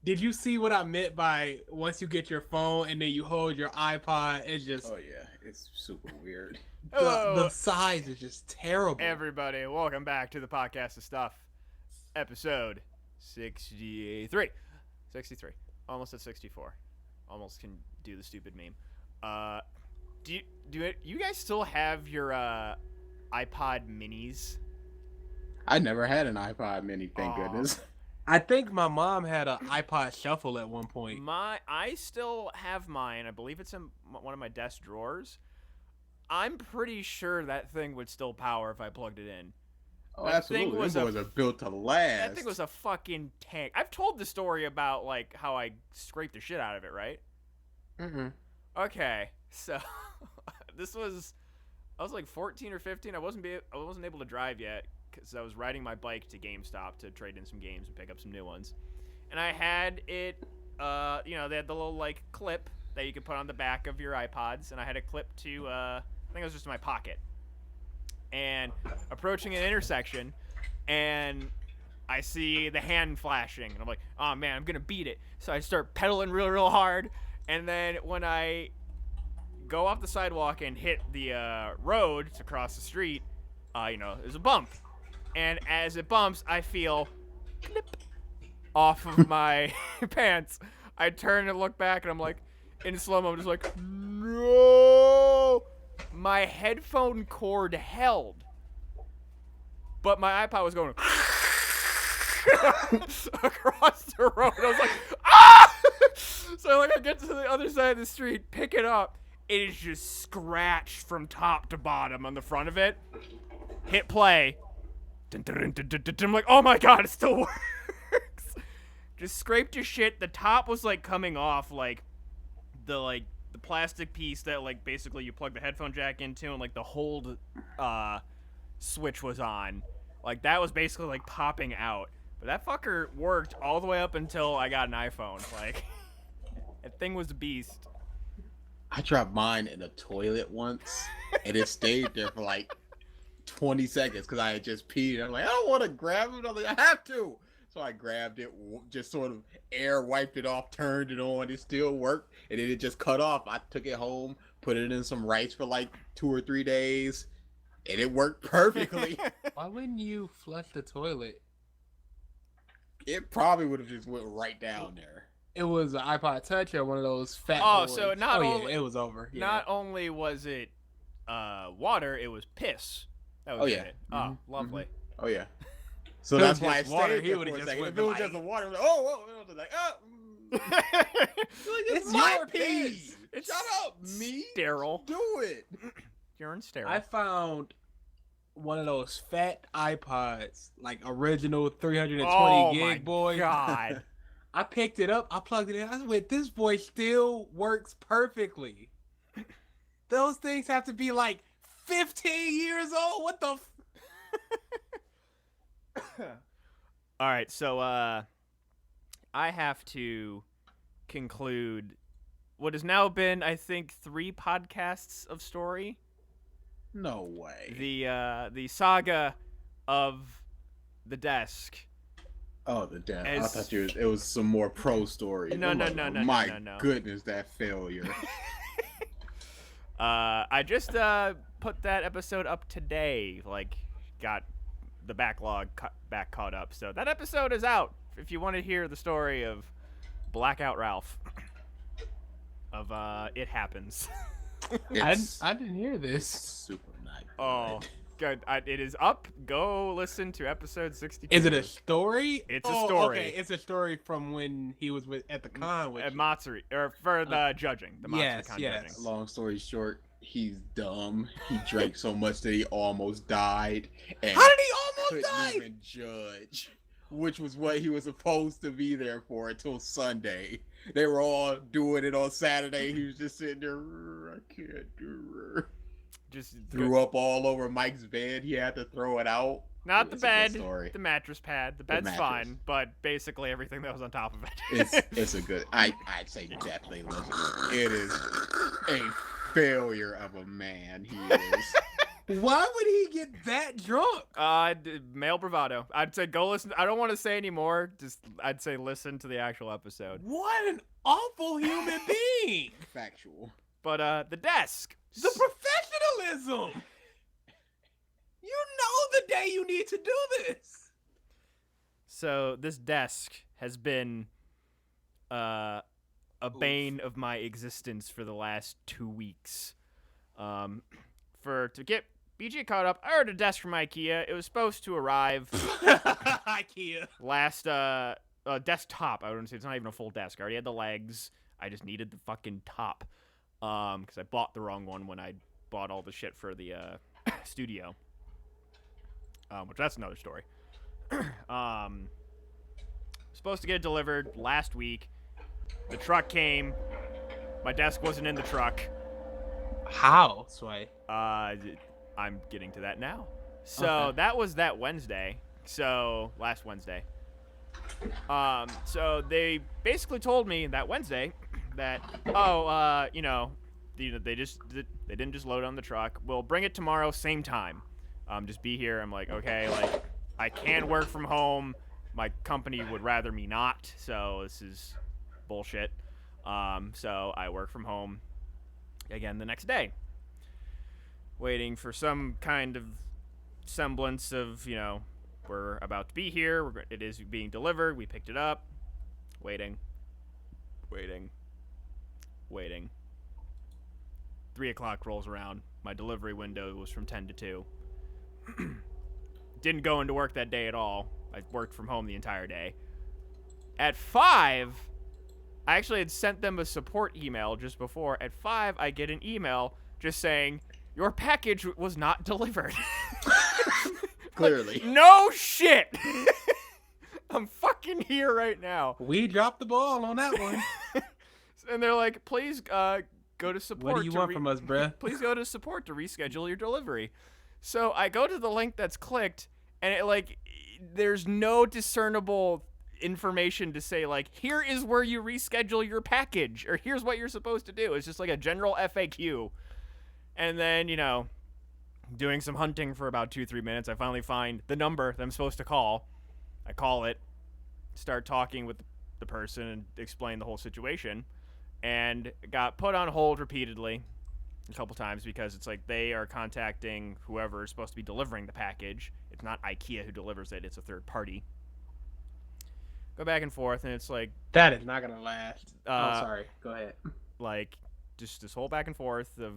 Did you see what I meant by once you get your phone and then you hold your iPod? It's just Oh yeah, it's super weird. the Hello, size is just terrible. everybody. Welcome back to the podcast of stuff, episode 63. 63. Almost at 64. Almost can do the stupid meme. Uh, you guys still have your iPod minis? I never had an iPod Mini, thank Oh, goodness. I think my mom had an iPod Shuffle at one point. I still have mine. I believe it's in one of my desk drawers. I'm pretty sure that thing would still power if I plugged it in. Oh, That thing absolutely. was Them a boys are built to That last. thing was a fucking tank. I've told the story about like how I scraped the shit out of it, right? Mm-mm. Okay, so this was I was like 14 or 15. I wasn't able to drive yet because I was riding my bike to GameStop to trade in some games and pick up some new ones. And I had it, they had the little like clip that you could put on the back of your iPods, and I had a clip to, I think it was just in my pocket. And approaching an intersection, and I see the hand flashing, and I'm like, oh man, I'm gonna beat it. So I start pedaling real hard, and then when I go off the sidewalk and hit the road to cross the street, there's a bump. And as it bumps, I feel clip off of my pants. I turn and look back, and I'm like, in slow mo, I'm just like, no! My headphone cord held, but my iPod was going across the road. I was like, ah! So like I get to the other side of the street, pick it up. It is just scratched from top to bottom on the front of it. Hit play. I'm like, oh my god, it still works. Just scraped your shit. The top was like coming off, like the plastic piece that like basically you plug the headphone jack into, and like the hold switch was on. Like that was basically like popping out. But that fucker worked all the way up until I got an iPhone. Like that thing was a beast. I dropped mine in a toilet once, and it stayed there for like 20 seconds because I had just peed. I'm like, I don't want to grab it. I'm like, I have to. So I grabbed it, just sort of air wiped it off, turned it on. It still worked, and then it just cut off. I took it home, put it in some rice for like 2 or 3 days, and it worked perfectly. Why wouldn't you flush the toilet? It probably would have just went right down there. It was an iPod Touch or one of those fat Oh, boys. so not only it was over. Yeah. not only was it water, it was piss. That was Oh, yeah. it. Mhm. Oh, lovely. Oh yeah. So If it that's was why I just water, stayed he there would've for a just second. went If it was like- just the water, I was like, oh. It's my your pee. It's Shut up, me. sterile. Do it. Urine sterile. I found one of those fat iPods, like original 320 oh gig my boy. god. I picked it up, I plugged it in. I went, this boy still works perfectly. Those things have to be like 15 years old. What the? All right, so I have to conclude what has now been, I think, 3 podcasts of story. No way. The saga of the desk. Oh, the death. I As- thought it was some more pro story. No, I'm no, like, no, no, My no, no. goodness, that failure. I just put that episode up today. Like, got the backlog back caught up. So that episode is out. If you want to hear the story of Blackout Ralph, of It Happens. It's I didn't hear this. super not good. Oh, good. It is up. Go listen to episode 62. Is it a story? It's a story. Okay, it's a story from when he was at the con with At you. Matsuri, or for the judging, the Matsuri yes, con yes. judging. Long story short, he's dumb. He drank so much that he almost died. And How did he almost couldn't die? even judge, which was what he was supposed to be there for until Sunday. They were all doing it on Saturday. He was just sitting there. I can't do it. Just Threw up all over Mike's bed. He had to throw it out. not the It's a good bed, story. the mattress pad. The bed's mattress. fine, but basically everything that was on top of it. It's a good. I'd say definitely listen. It is a failure of a man. He is. Why would he get that drunk? Male bravado. I'd say go listen. I don't want to say anymore. Just I'd say listen to the actual episode. What an awful human being! Factual. But the desk. The professionalism! You know the day you need to do this! So this desk has been a bane of my existence for the last 2 weeks. To get BJ caught up, I ordered a desk from IKEA. It was supposed to arrive IKEA. last desktop. I wouldn't say it's not even a full desk. I already had the legs. I just needed the fucking top. Because I bought the wrong one when I bought all the shit for the studio. Which that's another story. Supposed to get it delivered last week. The truck came. My desk wasn't in the truck. How, Sway? I'm getting to that now. So Okay. that was that Wednesday. So last Wednesday. So they basically told me that Wednesday that they didn't just load on the truck. We'll bring it tomorrow, same time. Just be here. I'm like, okay, like I can work from home. My company would rather me not. So this is bullshit. So I work from home again the next day, waiting for some kind of semblance of, we're about to be here. It is being delivered. We picked it up. Waiting. 3 o'clock rolls around. My delivery window was from 10 to 2. Didn't go into work that day at all. I worked from home the entire day. At 5, I actually had sent them a support email just before. At 5, I get an email just saying, your package was not delivered. Clearly. No shit! I'm fucking here right now. We dropped the ball on that one. And they're like, please go to support. What do you want from us, bruh? Please go to support to reschedule your delivery. So I go to the link that's clicked, and there's no discernible information to say, like, here is where you reschedule your package, or here's what you're supposed to do. It's just like a general FAQ. And then, doing some hunting for about 2-3 minutes, I finally find the number that I'm supposed to call. I call it, start talking with the person, and explain the whole situation, and got put on hold repeatedly a couple times because it's like they are contacting whoever is supposed to be delivering the package. It's not IKEA who delivers it, it's a third party. Go back and forth, and it's like, That is not gonna last. Uh, sorry. Go ahead. like, just this whole back and forth of,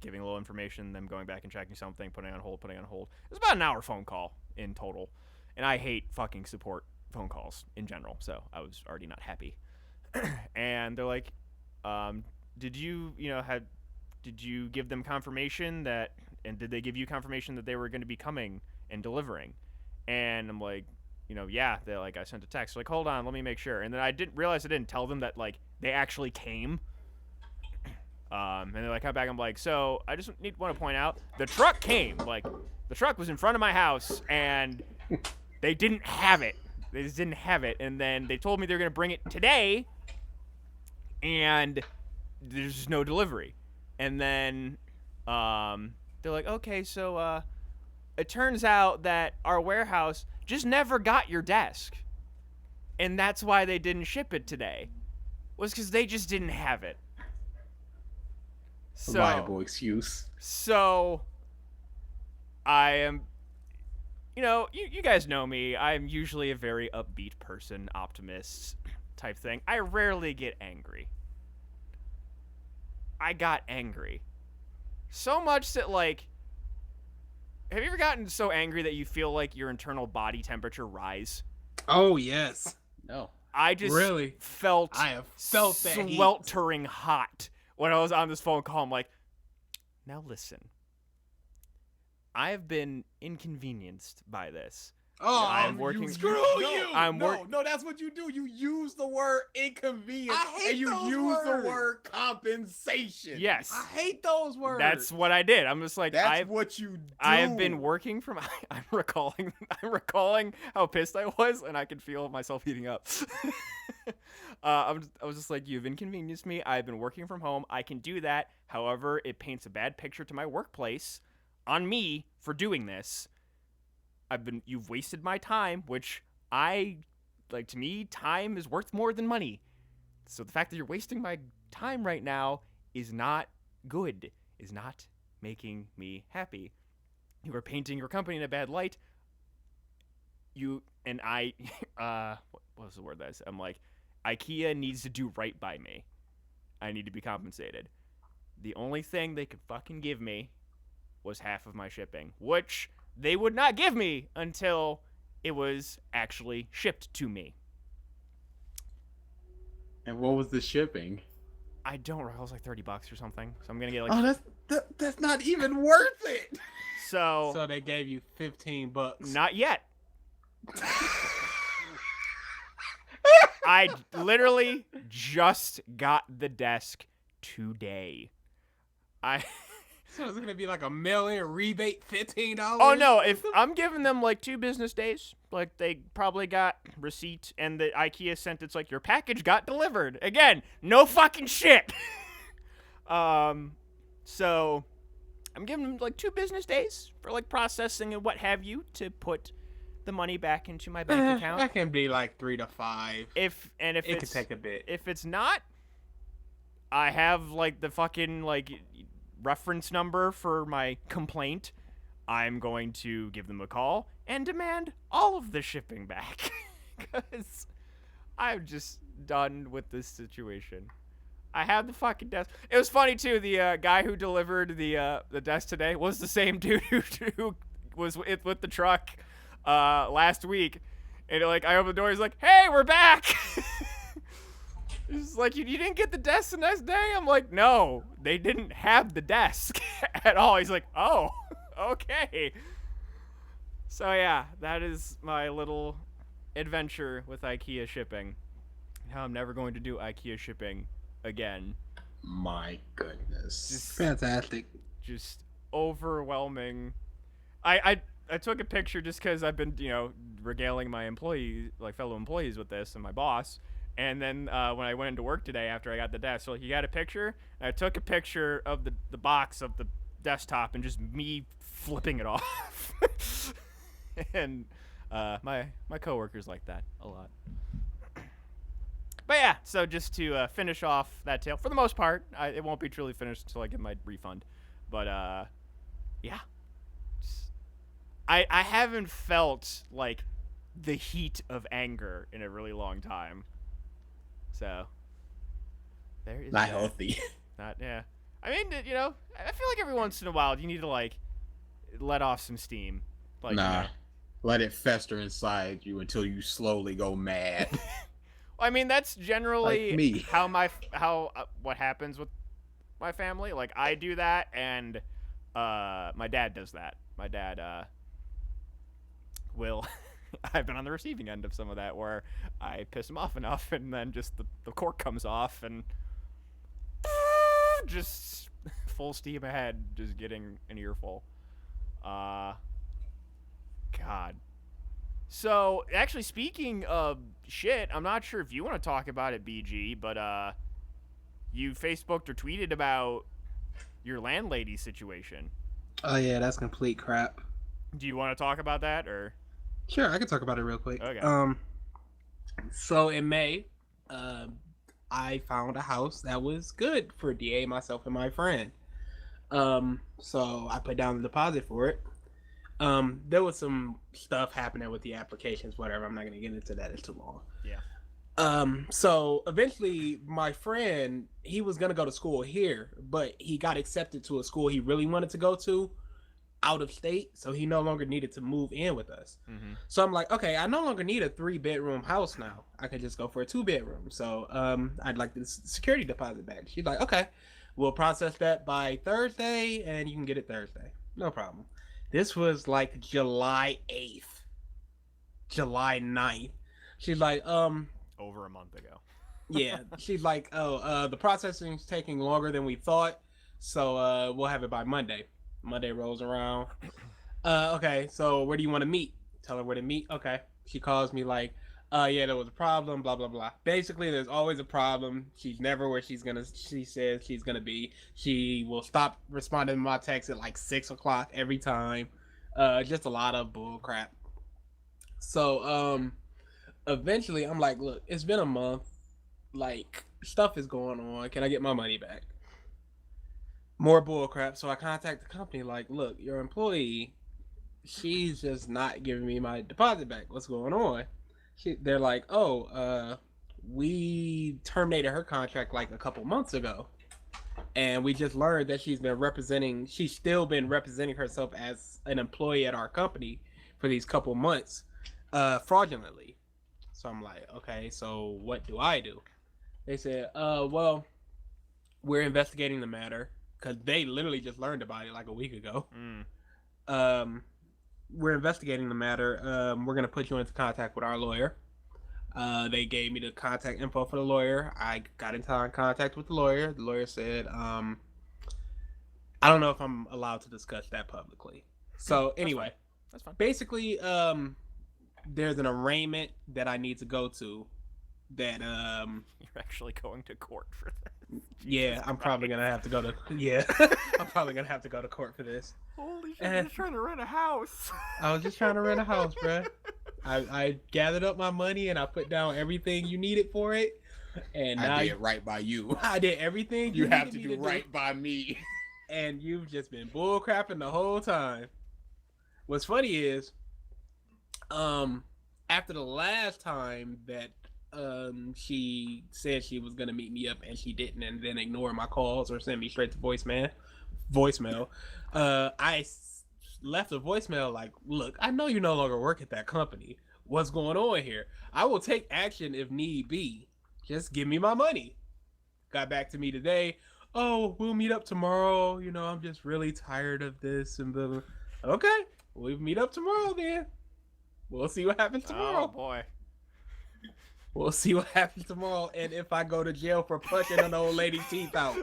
giving a little information, them going back and checking something, putting on hold. It was about an hour phone call in total. And I hate fucking support phone calls in general, so I was already not happy. And they're like, did you give them confirmation and did they give you confirmation that they were going to be coming and delivering? And I'm like, yeah, they're like, I sent a text. Like, hold on, let me make sure. And then I didn't realize I didn't tell them that, like, they actually came. And they're like, come back. I'm like, so I just want to point out, the truck came. Like, the truck was in front of my house, and they didn't have it. They just didn't have it. And then they told me they were going to bring it today, and there's just no delivery. And then they're like, okay, so it turns out that our warehouse just never got your desk. And that's why they didn't ship it today. Was because they just didn't have it. So, Viable excuse. So, I am, you guys know me. I'm usually a very upbeat person, optimist type thing. I rarely get angry. I got angry. So much that, like, have you ever gotten so angry that you feel like your internal body temperature rise? Oh yes. No. I just Really? felt I have felt that heat. sweltering hot when I was on this phone call. I'm like, now listen. I have been inconvenienced by this. Oh, I'm working. Screw you! No, that's what you do. You use the word inconvenience, I hate and you those use words. the word compensation. Yes, I hate those words. that's what I did. I'm just like, That's what you do. I have been working from. I'm recalling how pissed I was, and I could feel myself heating up. I was just like, you've inconvenienced me. I've been working from home. I can do that. However, it paints a bad picture to my workplace. on me for doing this. You've wasted my time, which to me, time is worth more than money. So the fact that you're wasting my time right now is not good, is not making me happy. You are painting your company in a bad light. What was the word that I said? I'm like, IKEA needs to do right by me. I need to be compensated. The only thing they could fucking give me was half of my shipping, which they would not give me until it was actually shipped to me. And what was the shipping? I don't know. It was like $30 or something. So I'm gonna get that's not even worth it. So they gave you $15. Not yet. I literally just got the desk today. So it's gonna be like a mail-in rebate, $15. Oh no! If I'm giving them like 2 business days, like they probably got receipt, and the IKEA sent it's like your package got delivered. Again, no fucking shit. So I'm giving them like 2 business days for like processing and what have you to put the money back into my bank account. That can be like 3 to 5. If it it's, could take a bit. If it's not, I have like the fucking like reference number for my complaint. I'm going to give them a call and demand all of the shipping back because I'm just done with this situation. I had the fucking desk. It was funny too. The guy who delivered the desk today was the same dude who was with the truck last week. And like I opened the door, he's like, "Hey, we're back." He's like, you didn't get the desk the next day? I'm like, no, they didn't have the desk at all. He's like, oh, okay. So yeah, that is my little adventure with IKEA shipping. Now I'm never going to do IKEA shipping again. My goodness. Just fantastic. Just overwhelming. I took a picture just because I've been, regaling my fellow employees with this and my boss. And then when I went into work today after I got the desk, so he got a picture. And I took a picture of the box of the desktop and just me flipping it off. And my coworkers like that a lot. But yeah, so just to finish off that tale, for the most part, it won't be truly finished until I get my refund. But yeah, I haven't felt like the heat of anger in a really long time. So there is not healthy. Not yeah. I mean, I feel like every once in a while you need to like let off some steam. Like, nah, let it fester inside you until you slowly go mad. I mean, that's generally like me. What happens with my family. Like I do that, and my dad does that. My dad will. I've been on the receiving end of some of that where I piss him off enough and then just the cork comes off and just full steam ahead, just getting an earful. God. So, actually, speaking of shit, I'm not sure if you want to talk about it, BG, but you Facebooked or tweeted about your landlady situation. Oh, yeah, that's complete crap. Do you want to talk about that, or...? Sure, I can talk about it real quick. Okay. So in May, I found a house that was good for DA, myself, and my friend. So I put down the deposit for it. There was some stuff happening with the applications, whatever. I'm not gonna get into that. It's too long. Yeah. So eventually, my friend, he was gonna go to school here, but he got accepted to a school he really wanted to go to, out of state, so he no longer needed to move in with us. Mm-hmm. So I'm like, okay, I no longer need a 3-bedroom house now. I can just go for a 2-bedroom. So I'd like the security deposit back. She's like, okay, we'll process that by Thursday and you can get it Thursday. No problem. This was like July 8th, July 9th. She's like, over a month ago. Yeah. She's like, the processing's taking longer than we thought, so we'll have it by Monday. Monday rolls around. Okay, so where do you want to meet? Tell her where to meet. Okay. She calls me like, Yeah, there was a problem, blah blah blah. Basically, there's always a problem. She's never where she says she's gonna be. She will stop responding to my texts at like 6 o'clock every time. Just a lot of bull crap. So eventually I'm like, look, it's been a month, like stuff is going on. Can I get my money back? More bull crap. So I contact the company, like, look, your employee, she's just not giving me my deposit back. What's going on? They're like, oh, we terminated her contract like a couple months ago, and we just learned that she's still been representing herself as an employee at our company for these couple months, fraudulently. So I'm like, okay, so what do I do? They said, well, we're investigating the matter because they literally just learned about it like a week ago. We're investigating the matter. We're gonna put you into contact with our lawyer. They gave me the contact info for the lawyer. I got into contact with the lawyer. The lawyer said, I don't know if I'm allowed to discuss that publicly. So anyway, That's fine. basically, there's an arraignment that I need to go to. That You're actually going to court for that. yeah, I'm probably gonna have to go to I'm probably gonna have to go to court for this. Holy shit! Eh. You're just trying to rent a house. I was just trying to rent a house, bruh. I gathered up my money and I put down everything you needed for it, and now I did right by you. I did everything You have needed to me do right by me. and you've just been bull crapping the whole time. What's funny is, after the last time that she said she was gonna meet me up and she didn't, and then ignore my calls or send me straight to voicemail, left a voicemail like, look, I know you no longer work at that company. What's going on here? I will take action if need be. Just give me my money. Got back to me today. Oh, we'll meet up tomorrow. You know, I'm just really tired of this and blah, blah. Okay, we'll meet up tomorrow then. We'll see what happens tomorrow. Oh boy. We'll see what happens tomorrow, and if I go to jail for punching an old lady's teeth out.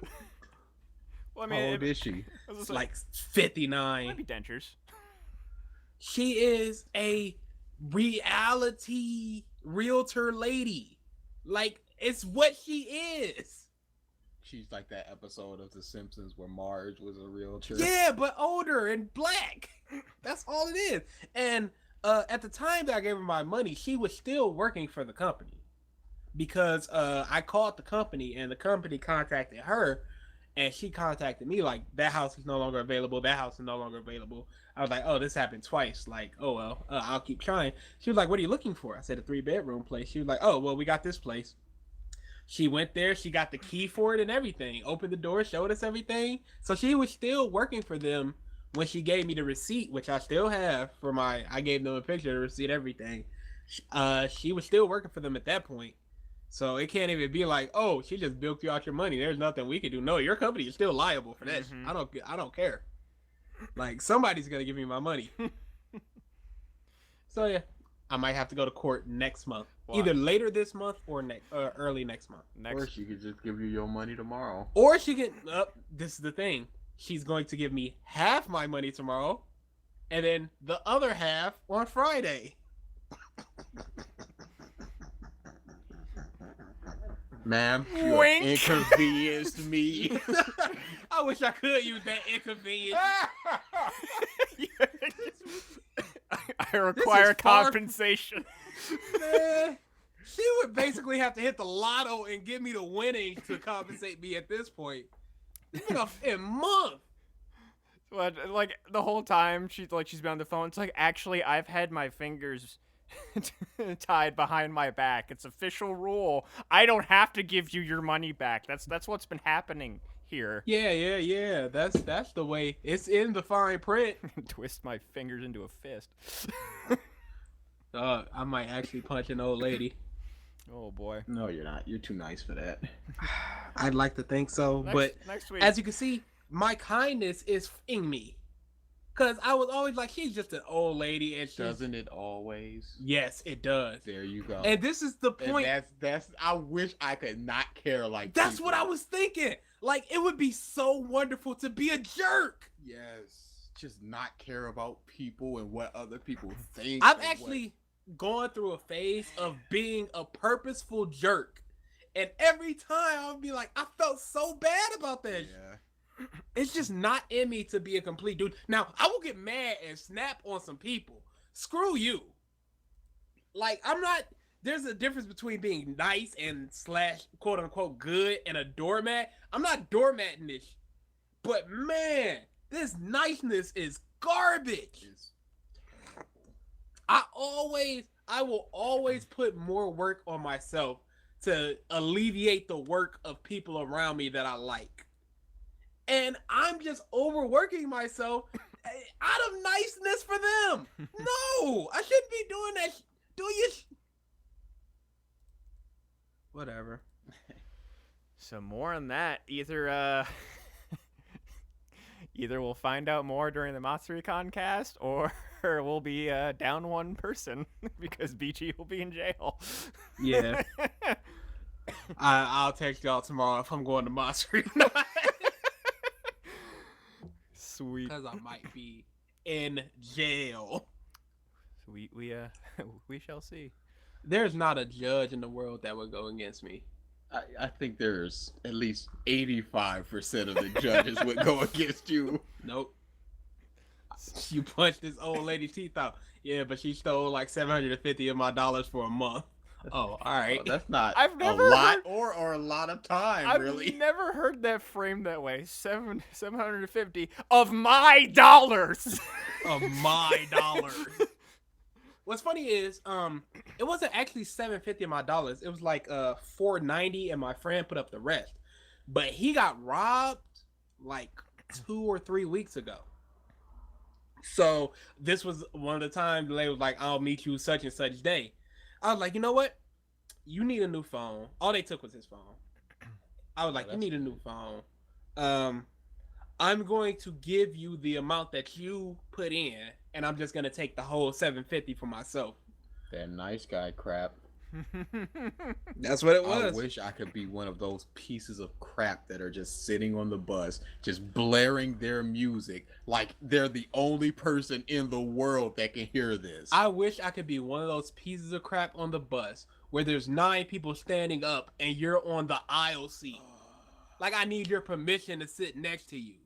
Well, I How mean, old is she? Like might 59. be dentures. She is a reality realtor lady. Like, it's what she is. She's like that episode of The Simpsons where Marge was a realtor. Yeah, but older and black. That's all it is. And at the time that I gave her my money, she was still working for the company. Because I called the company and the company contacted her and she contacted me like, that house is no longer available. That house is no longer available. I was like, oh, this happened twice. Like, oh, well, I'll keep trying. She was like, what are you looking for? I said, a 3-bedroom place. She was like, oh, well, we got this place. She went there. She got the key for it and everything. Opened the door, showed us everything. So she was still working for them when she gave me the receipt, which I still have for I gave them a picture of the receipt, everything. She was still working for them at that point. So it can't even be like, oh, she just bilked you out your money. There's nothing we can do. No, your company is still liable for this. Mhm. I don't care. Like, somebody's gonna give me my money. So yeah, I might have to go to court next month. Why? Either later this month or early next month. Or Next. she could just give you your money tomorrow. Or she can. This is the thing. She's going to give me half my money tomorrow, and then the other half on Friday. Ma'am, you Wink. inconvenienced me. I wish I could use that inconvenience. I require far- compensation. Man, she would basically have to hit the lotto and give me the winnings to compensate me at this point. It's been a month. But like the whole time she's been on the phone. It's like, actually, I've had my fingers tied behind my back. It's official rule. I don't have to give you your money back. That's what's been happening here. Yeah. That's the way. It's in the fine print. Twist my fingers into a fist. I might actually punch an old lady. Oh boy. No, you're not. You're too nice for that. I'd like to think so, but next week. as you can see, my kindness is in me. Cause I was always like, she's just an old lady, and she's... Doesn't it always? Yes, it does. There you go. And this is the And point. that's. I wish I could not care like. That's people. what I was thinking. Like, it would be so wonderful to be a jerk. Yes, just not care about people and what other people think. I'm and actually going through a phase of being a purposeful jerk. And every time I'll be like, I felt so bad about that. Yeah. It's just not in me to be a complete dude. Now, I will get mad and snap on some people. Screw you. Like, I'm not. There's a difference between being nice and slash quote unquote good and a doormat. I'm not doormatting this. But man, this niceness is garbage. I will always put more work on myself to alleviate the work of people around me that I like. And I'm just overworking myself out of niceness for them. No, I shouldn't be doing that. Do you? Whatever. So more on that. Either we'll find out more during the MatsuriCon cast, or we'll be down one person because BG will be in jail. Yeah. I'll text y'all tomorrow if I'm going to Matsuri. Sweet. Because I might be in jail. We shall see. There's not a judge in the world that would go against me. I think there's at least 85% of the judges would go against you. Nope. You punched this old lady's teeth out. Yeah, but she stole like $750 of my dollars for a month. Oh, all right. Well, that's not I've never a lot heard- or a lot of time, I've really. never heard that framed that way. 750 of my dollars. Of my dollars. What's funny is, it wasn't actually $750 of my dollars. It was like $490, and my friend put up the rest. But he got robbed like 2 or 3 weeks ago. So this was one of the times they was like, "I'll meet you such and such day." I was like, "You know what? You need a new phone." All they took was his phone. I was like, "You need a new phone. I'm going to give you the amount that you put in, and I'm just gonna take the whole $750 for myself." That nice guy crap. That's what it I was. wish I could be one of those pieces of crap that are just sitting on the bus, just blaring their music like they're the only person in the world that can hear this. I wish I could be one of those pieces of crap on the bus where there's 9 people standing up and you're on the aisle seat. Like, I need your permission to sit next to you.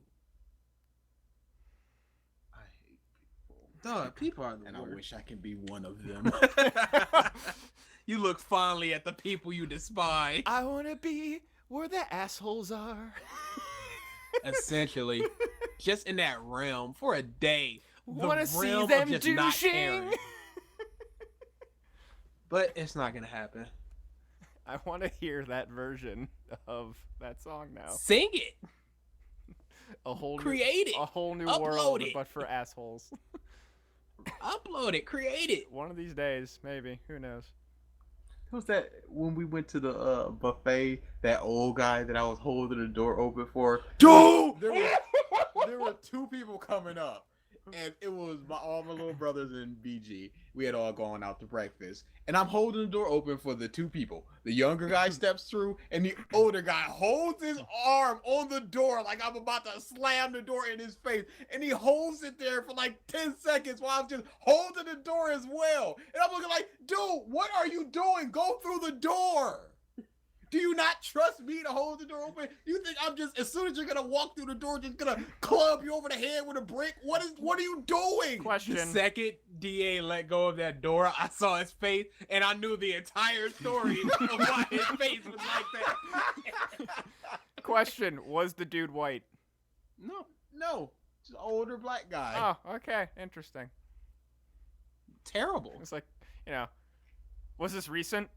I hate people. Dog, people are the And I worst. wish I could be one of them. You look fondly at the people you despise. I want to be where the assholes are. Essentially, just in that realm for a day. Want to see realm of them just not douching? caring. But it's not gonna happen. I want to hear that version of that song now. Sing it. A whole Create it. a whole new Upload world, it. but for assholes. Upload it. Create it. One of these days, maybe. Who knows? Who's that when we went to the buffet, that old guy that I was holding the door open for? Dude! There were 2 people coming up, and it was all my little brothers and BG. We had all gone out to breakfast, and I'm holding the door open for the 2 people. The younger guy steps through, and the older guy holds his arm on the door like I'm about to slam the door in his face, and he holds it there for like 10 seconds while I'm just holding the door as well. And I'm looking like, dude, what are you doing? Go through the door. Do you not trust me to hold the door open? You think I'm just, as soon as you're gonna walk through the door, just gonna club you over the head with a brick? What are you doing? Question. The second DA let go of that door, I saw his face, and I knew the entire story of why his face was like that. Question. Was the dude white? No, just an older black guy. Oh, okay. Interesting. Terrible. It's like, was this recent?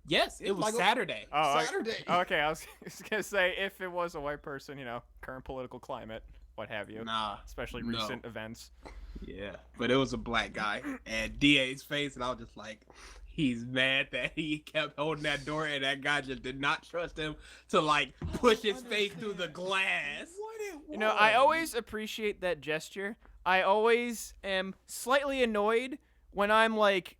Yes, it was Like a- Saturday. Oh, Saturday. okay. I was going to say, if it was a white person, current political climate, what have you. Nah. Especially no. recent events. Yeah, but it was a black guy, and DA's face, and I was just like, he's mad that he kept holding that door, and that guy just did not trust him to like push his face through the glass. I always appreciate that gesture. I always am slightly annoyed when I'm like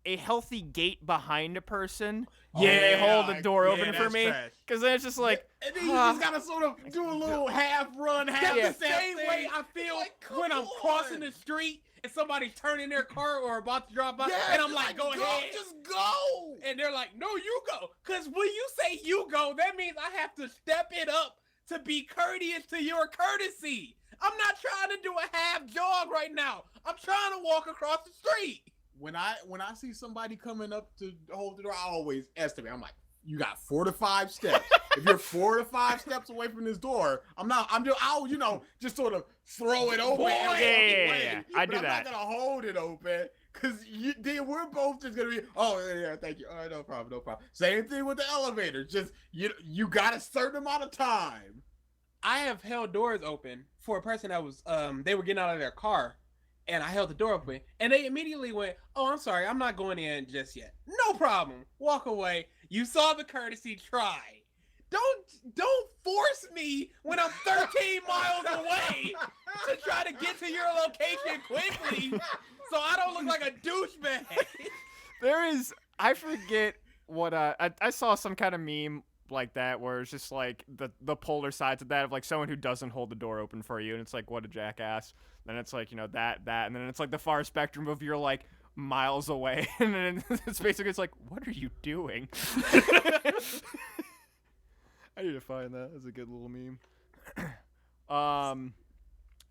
a healthy gate behind a person. and they hold the door open for me. Because then it's just like, And then you just gotta sort of do a little half run, half That's step the same thing. way I feel Like, when come I'm crossing on. the street and somebody's turning their car or about to drop by, Yeah, and I'm like, go ahead. just go. And they're like, no, you go. Because when you say you go, that means I have to step it up to be courteous to your courtesy. I'm not trying to do a half jog right now. I'm trying to walk across the street. When I see somebody coming up to hold the door, I always estimate. I'm like, you got 4 to 5 steps. If you're 4 to 5 steps away from this door, I'll just sort of throw it open. Boy, yeah. I do I'm that. not gonna hold it open because then we're both just gonna be, oh yeah, thank you. All right, no problem. Same thing with the elevator. Just you got a certain amount of time. I have held doors open for a person that was they were getting out of their car, and I held the door open, and they immediately went, "Oh, I'm sorry, I'm not going in just yet." No problem. Walk away. You saw the courtesy. Try. Don't force me when I'm 13 miles away to try to get to your location quickly, so I don't look like a douchebag. I forget what I saw some kind of meme like that where it's just like the polar sides of that of like someone who doesn't hold the door open for you, and it's like, what a jackass. Then it's like, that, and then it's like the far spectrum of you're like miles away, and then it's basically it's like, what are you doing? I need to find that. That's a good little meme.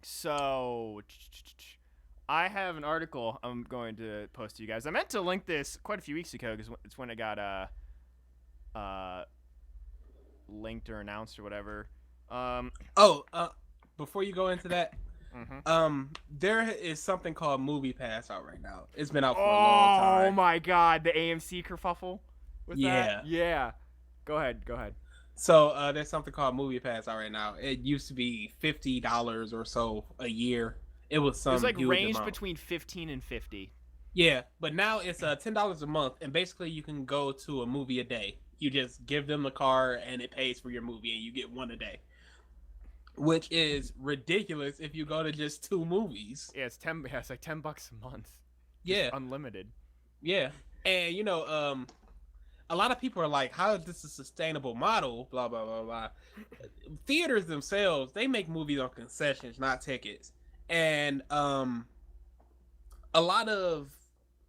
So I have an article I'm going to post to you guys. I meant to link this quite a few weeks ago because it's when it got linked or announced or whatever. Before you go into that, there is something called Movie Pass out right now. It's been out for a long time. Oh my god, the AMC kerfuffle with that? Yeah. Go ahead. So there's something called Movie Pass out right now. It used to be $50 or so a year. It was like huge range amount. between 15 and 50. Yeah, but now it's $10 a month, and basically you can go to a movie a day. You just give them the card, and it pays for your movie, and you get one a day, which is ridiculous if you go to just 2 movies. Yeah, it's like $10 a month. Yeah, just unlimited. Yeah, and a lot of people are like, how is this a sustainable model? Blah, blah, blah, blah. Theaters themselves, they make movies on concessions, not tickets. And a lot of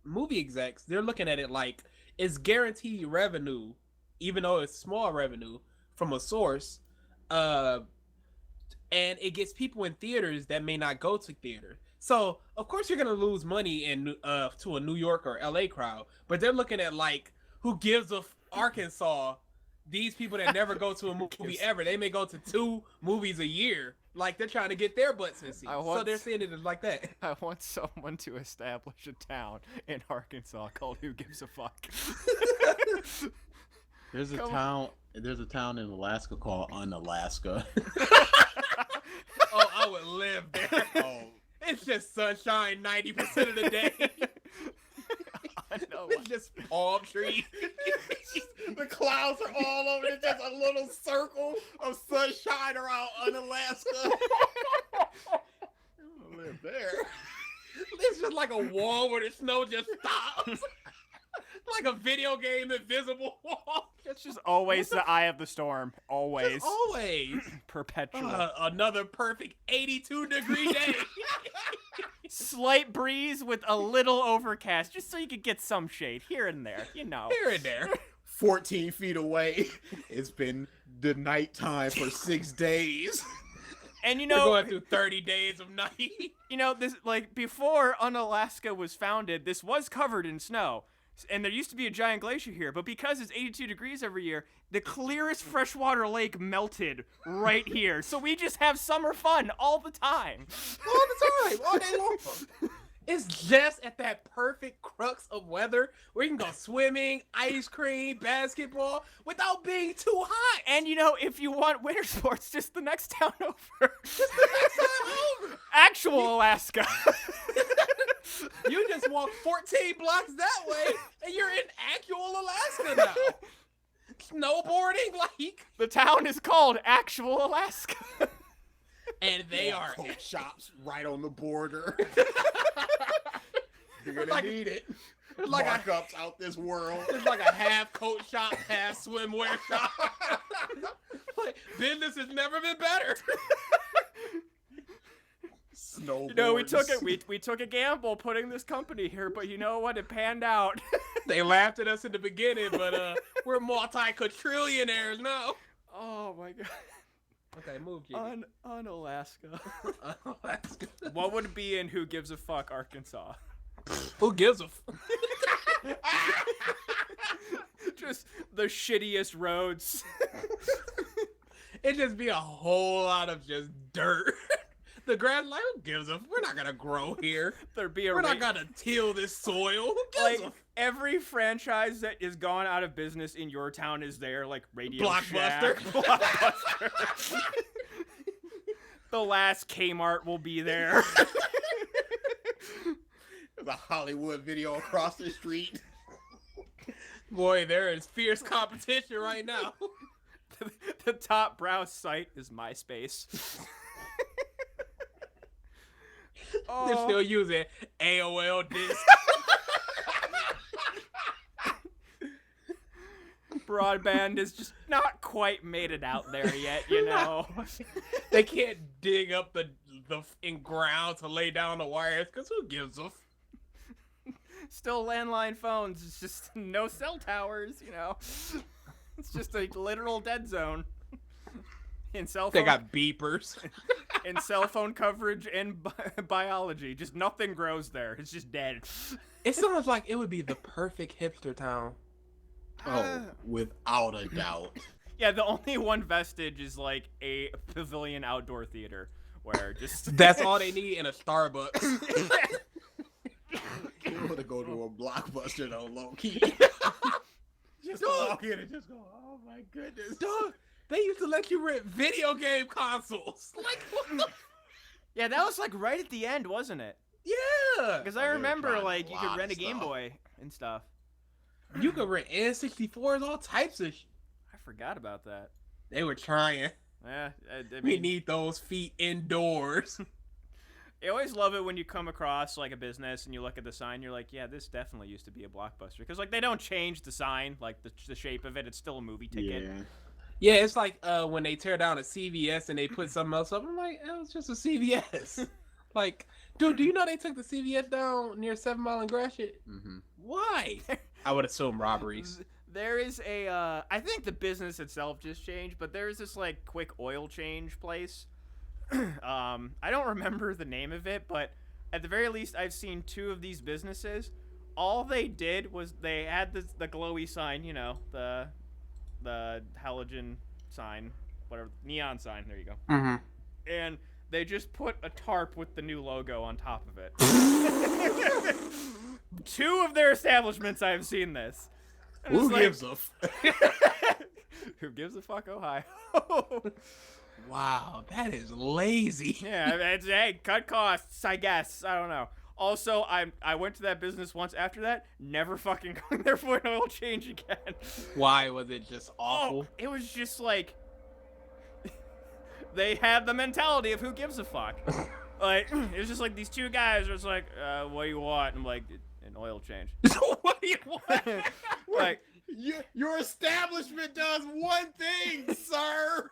movie execs, they're looking at it like it's guaranteed revenue, even though it's small revenue from a source. And it gets people in theaters that may not go to theater. So, of course, you're going to lose money to a New York or LA crowd. But they're looking at like, who gives a Arkansas? These people that never go to a movie ever, they may go to 2 movies a year. Like, they're trying to get their butts in seats. So they're seeing it as like that. I want someone to establish a town in Arkansas called Who Gives a Fuck. There's a town in Alaska called Unalaska. Oh, I would live there. Oh, it's just sunshine 90% of the day. It's just palm trees. The clouds are all over. It's just a little circle of sunshine around Unalaska. I live there. It's just like a wall where the snow just stops. Like a video game invisible wall. It's just always the eye of the storm. Always. Just always. Perpetual. Another perfect 82-degree day. Slight breeze with a little overcast, just so you could get some shade here and there, Here and there. 14 feet away. It's been the nighttime for 6 days. And We're going through 30 days of night. This like before Unalaska was founded, this was covered in snow. And there used to be a giant glacier here, but because it's 82 degrees every year, the clearest freshwater lake melted right here. So we just have summer fun all the time. All day long. It's just at that perfect crux of weather where you can go swimming, ice cream, basketball without being too hot. And if you want winter sports, just the next town over. Just the next time over. Actual Alaska. You just walk 14 blocks that way, and you're in actual Alaska now. Snowboarding, like. The town is called Actual Alaska. And they are coat shops right on the border. You're gonna need it. It's like markups out this world. It's like a half coat shop, half swimwear shop. Like, business has never been better. snowboards. You know, we took a gamble putting this company here, but you know what? It panned out. They laughed at us in the beginning, but we're multi-quadrillionaires now. Oh my god. Okay, move, Jiggy. On Alaska. Alaska. What would be in Who Gives a Fuck, Arkansas? Who gives a Just the shittiest roads. It'd just be a whole lot of just dirt. The grass, like, who gives a? We're not gonna grow here. There'd be a We're not gonna till this soil. Who gives like a? every franchise that is gone out of business in your town is there, like Radio Blockbuster. Shack, Blockbuster. The last Kmart will be there. There's a Hollywood video across the street. Boy, there is fierce competition right now. The top browse site is MySpace. They're still using AOL disc. Broadband is just not quite made it out there yet, you know. They can't dig up the in ground to lay down the wires, because who gives a? Still landline phones. It's just no cell towers, you know. It's just a literal dead zone. In cell phone, They got beepers. in cell phone coverage and biology, just nothing grows there. It's just dead. It sounds like it would be the perfect hipster town. Oh, without a doubt. Yeah, the only one vestige is like a pavilion outdoor theater where just That's all they need in a Starbucks. You want to go to a Blockbuster though, low key. Just Dog. walk in and just go, oh my goodness. Dog, they used to let you rent video game consoles. Like, what the? Yeah, that was like right at the end, wasn't it? Yeah. Because Oh, I they were remember trying like a you could lot rent a of Game stuff. Boy and stuff. You could rent N64s, all types of I forgot about that. They were trying. Yeah, I We mean, need those feet indoors. I always love it when you come across like a business and you look at the sign, you're like, yeah, this definitely used to be a Blockbuster. Because like they don't change the sign, like the shape of it, it's still a movie ticket. Yeah. Yeah, it's like when they tear down a CVS and they put something else up. I'm like, it was just a CVS. Like, dude, do you know they took the CVS down near 7 Mile and Gratiot? Mm-hmm. Why? I would assume robberies. There is a, I think the business itself just changed, but there is this like quick oil change place. I don't remember the name of it, but at the very least, I've seen 2 of these businesses. All they did was they had the glowy sign, you know, the halogen sign, whatever, neon sign. There you go. Mm-hmm. And they just put a tarp with the new logo on top of it. 2 of their establishments, I've seen this. And Who it's like, gives a? who gives a fuck, Ohio? Wow, that is lazy. Yeah, it's, hey, cut costs, I guess. I don't know. Also, I went to that business once after that, never fucking going there for an oil change again. Why was it just awful? Oh, it was just like they had the mentality of who gives a fuck. Like it was just like these 2 guys were just like, what do you want? And I'm like, an oil change. What do you want? Like, Your establishment does one thing, sir.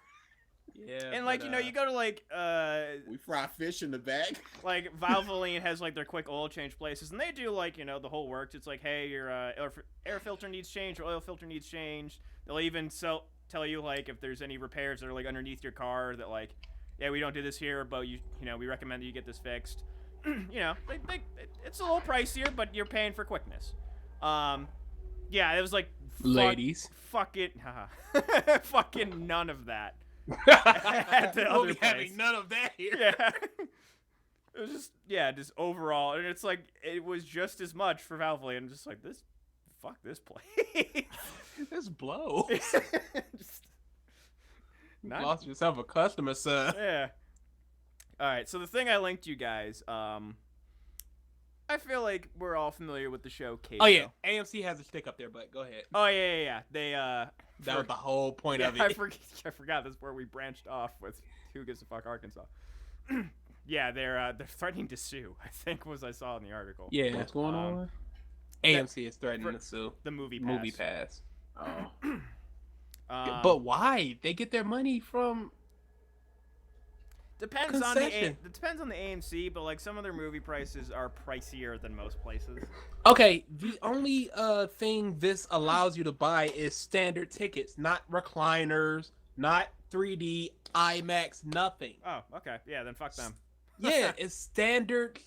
Yeah, and like, you know, you go to like We fry fish in the bag. like Valvoline has like their quick oil change places, and they do like, you know, the whole works. It's like, hey, your air filter needs changed, your oil filter needs changed. They'll even tell you like if there's any repairs that are like underneath your car that like, yeah, we don't do this here, but you know, we recommend that you get this fixed. You know, it's a little pricier, but you're paying for quickness. Yeah, it was like ladies. fucking fucking none of that. At the We'll other be having place. none of that here. Yeah. It was just overall, and it's like it was just as much for Valvoline. I'm just like, fuck this place. This blow. Just not, Lost yourself a customer, son. yeah. All right, so the thing I linked you guys, I feel like we're all familiar with the show Queso. Oh yeah, AMC has a stick up there, but go ahead. Oh yeah. They That was the whole point of I it. forgot that's where we branched off with Who Gives a Fuck Arkansas. Yeah, they're threatening to sue, I think was I saw in the article. Yeah. What's going on? AMC is threatening to sue. The movie pass. Movie Pass. Oh. But why? They get their money from. Depends concession. it depends on the AMC, but like some of their movie prices are pricier than most places. Okay, the only thing this allows you to buy is standard tickets, not recliners, not 3D, IMAX, nothing. Oh, okay. Yeah, then fuck them. Yeah, it's standard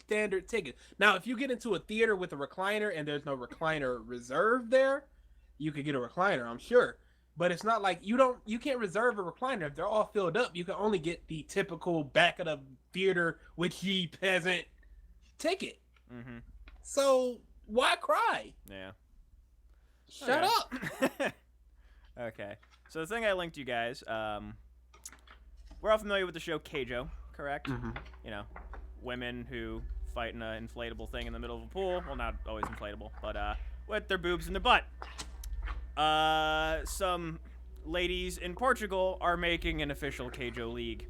ticket. Now, if you get into a theater with a recliner and there's no recliner reserved there, you could get a recliner, I'm sure. But it's not like you can't reserve a recliner if they're all filled up. You can only get the typical back of the theater with ye peasant ticket. Mm-hmm. So why cry? Yeah. Shut up. Okay. So the thing I linked you guys, we're all familiar with the show Keijo, correct? Mm-hmm. You know, women who fight in an inflatable thing in the middle of a pool. Well, not always inflatable, but with their boobs in their butt. Some ladies in Portugal are making an official Keijo league.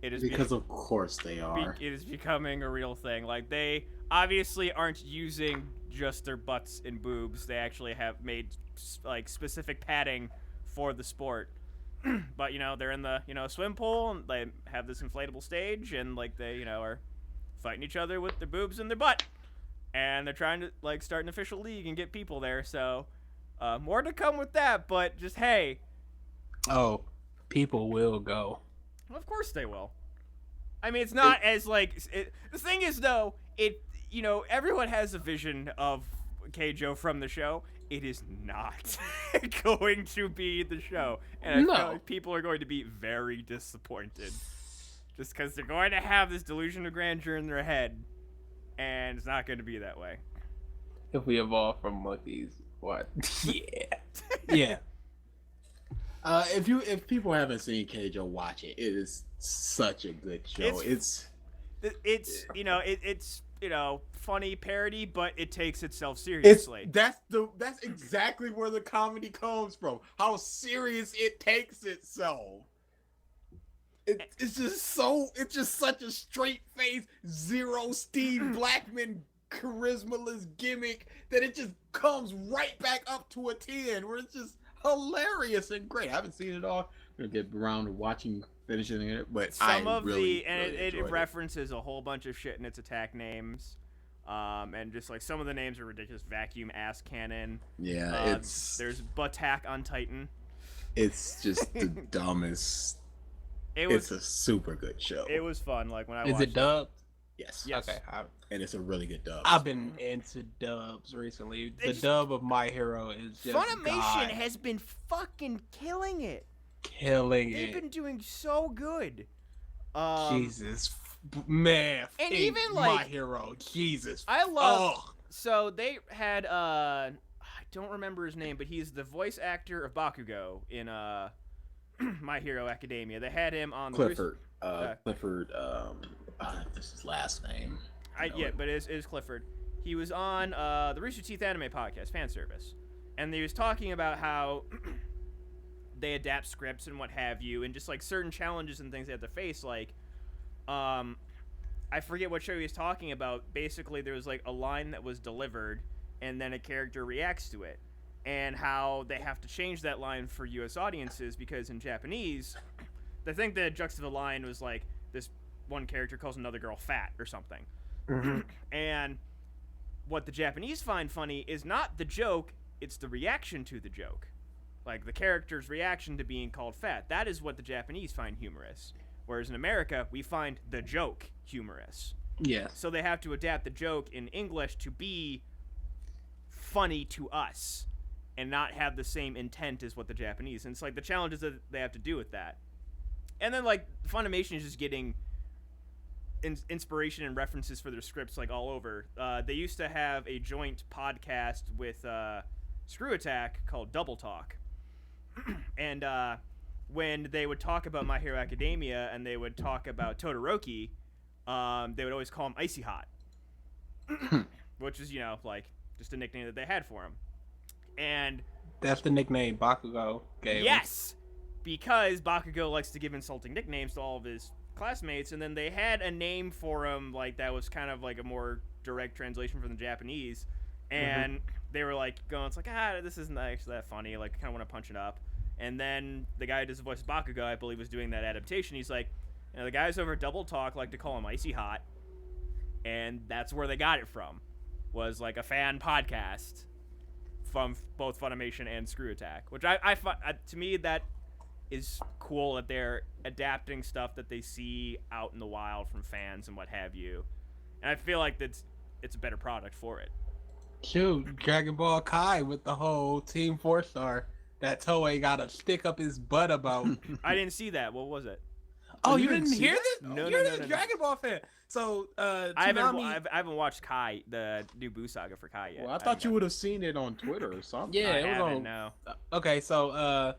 It is Because of course they are. it is becoming a real thing. Like, they obviously aren't using just their butts and boobs. They actually have made like specific padding for the sport. But, you know, they're in the, you know, swim pool, and they have this inflatable stage, and like they, you know, are fighting each other with their boobs and their butt. And they're trying to like start an official league and get people there. So more to come with that, but just hey. Oh, people will go. Of course they will. I mean, it's not as like the thing is though, you know, everyone has a vision of Keijo from the show. It is not going to be the show, and I feel like people are going to be very disappointed, just because they're going to have this delusion of grandeur in their head, and it's not going to be that way. If we evolve from monkeys, what? Yeah. If people haven't seen Keijo, watch it. It is such a good show. It's you know, it's you know, funny parody, but it takes itself seriously. That's exactly where the comedy comes from. How serious it takes itself. It's just such a straight face, zero Steve Blackman charismaless gimmick that it just comes right back up to a 10, where it's just hilarious and great. I haven't seen it all. I'm gonna get around to finishing it, but it references a whole bunch of shit in its attack names, and just like some of the names are ridiculous. Vacuum ass cannon. Yeah, there's Buttack on Titan. It's just the dumbest. It's a super good show. It was fun. Like when I watched it dubbed? Yes. Okay. And it's a really good dub. I've been into dubs recently. The dub of My Hero is just Funimation has been fucking killing it. They've been doing so good. Jesus, man. And even like My Hero, Jesus. I love. So they had I don't remember his name, but he's the voice actor of Bakugo in My Hero Academia. They had him on Clifford. Clifford. This is his last name. But it is Clifford. He was on the Rooster Teeth anime podcast, Fan Service, and he was talking about how they adapt scripts and what have you, and just like certain challenges and things they have to face. Like, I forget what show he was talking about. Basically, there was like a line that was delivered, and then a character reacts to it, and how they have to change that line for U.S. audiences because in Japanese, I think the juxtaposed line was like this one character calls another girl fat or something. Mm-hmm. And what the Japanese find funny is not the joke, it's the reaction to the joke. Like the character's reaction to being called fat. That is what the Japanese find humorous. Whereas in America, we find the joke humorous. Yeah. So they have to adapt the joke in English to be funny to us and not have the same intent as what the Japanese. And it's like the challenges that they have to do with that. And then like Funimation is just getting inspiration and references for their scripts like all over. They used to have a joint podcast with Screw Attack called Double Talk. And when they would talk about My Hero Academia and they would talk about Todoroki, they would always call him Icy Hot. Which is, you know, like just a nickname that they had for him. And that's the nickname Bakugo gave. Yes! Because Bakugo likes to give insulting nicknames to all of his classmates, and then they had a name for him like that was kind of like a more direct translation from the Japanese, and they were like going, it's like, this isn't actually that funny, like kind of want to punch it up. And then the guy who does the voice of Bakugo, I believe, was doing that adaptation. He's like, And the guys over at Double Talk like to call him Icy Hot, and that's where they got it from. Was like a fan podcast from both Funimation and Screw Attack, which to me that is cool that they're adapting stuff that they see out in the wild from fans and what have you. And I feel like it's a better product for it. Shoot, Dragon Ball Kai with the whole Team 4-Star that Toei got to stick up his butt about. I didn't see that. What was it? Oh, you you didn't didn't see hear that? this? No, You're no, a no. Dragon Ball fan. So, I Toonami... haven't watched Kai, the new Buu Saga for Kai yet. Well, I thought you would have seen it on Twitter or something. Yeah, I it was haven't, on... no. Okay, so,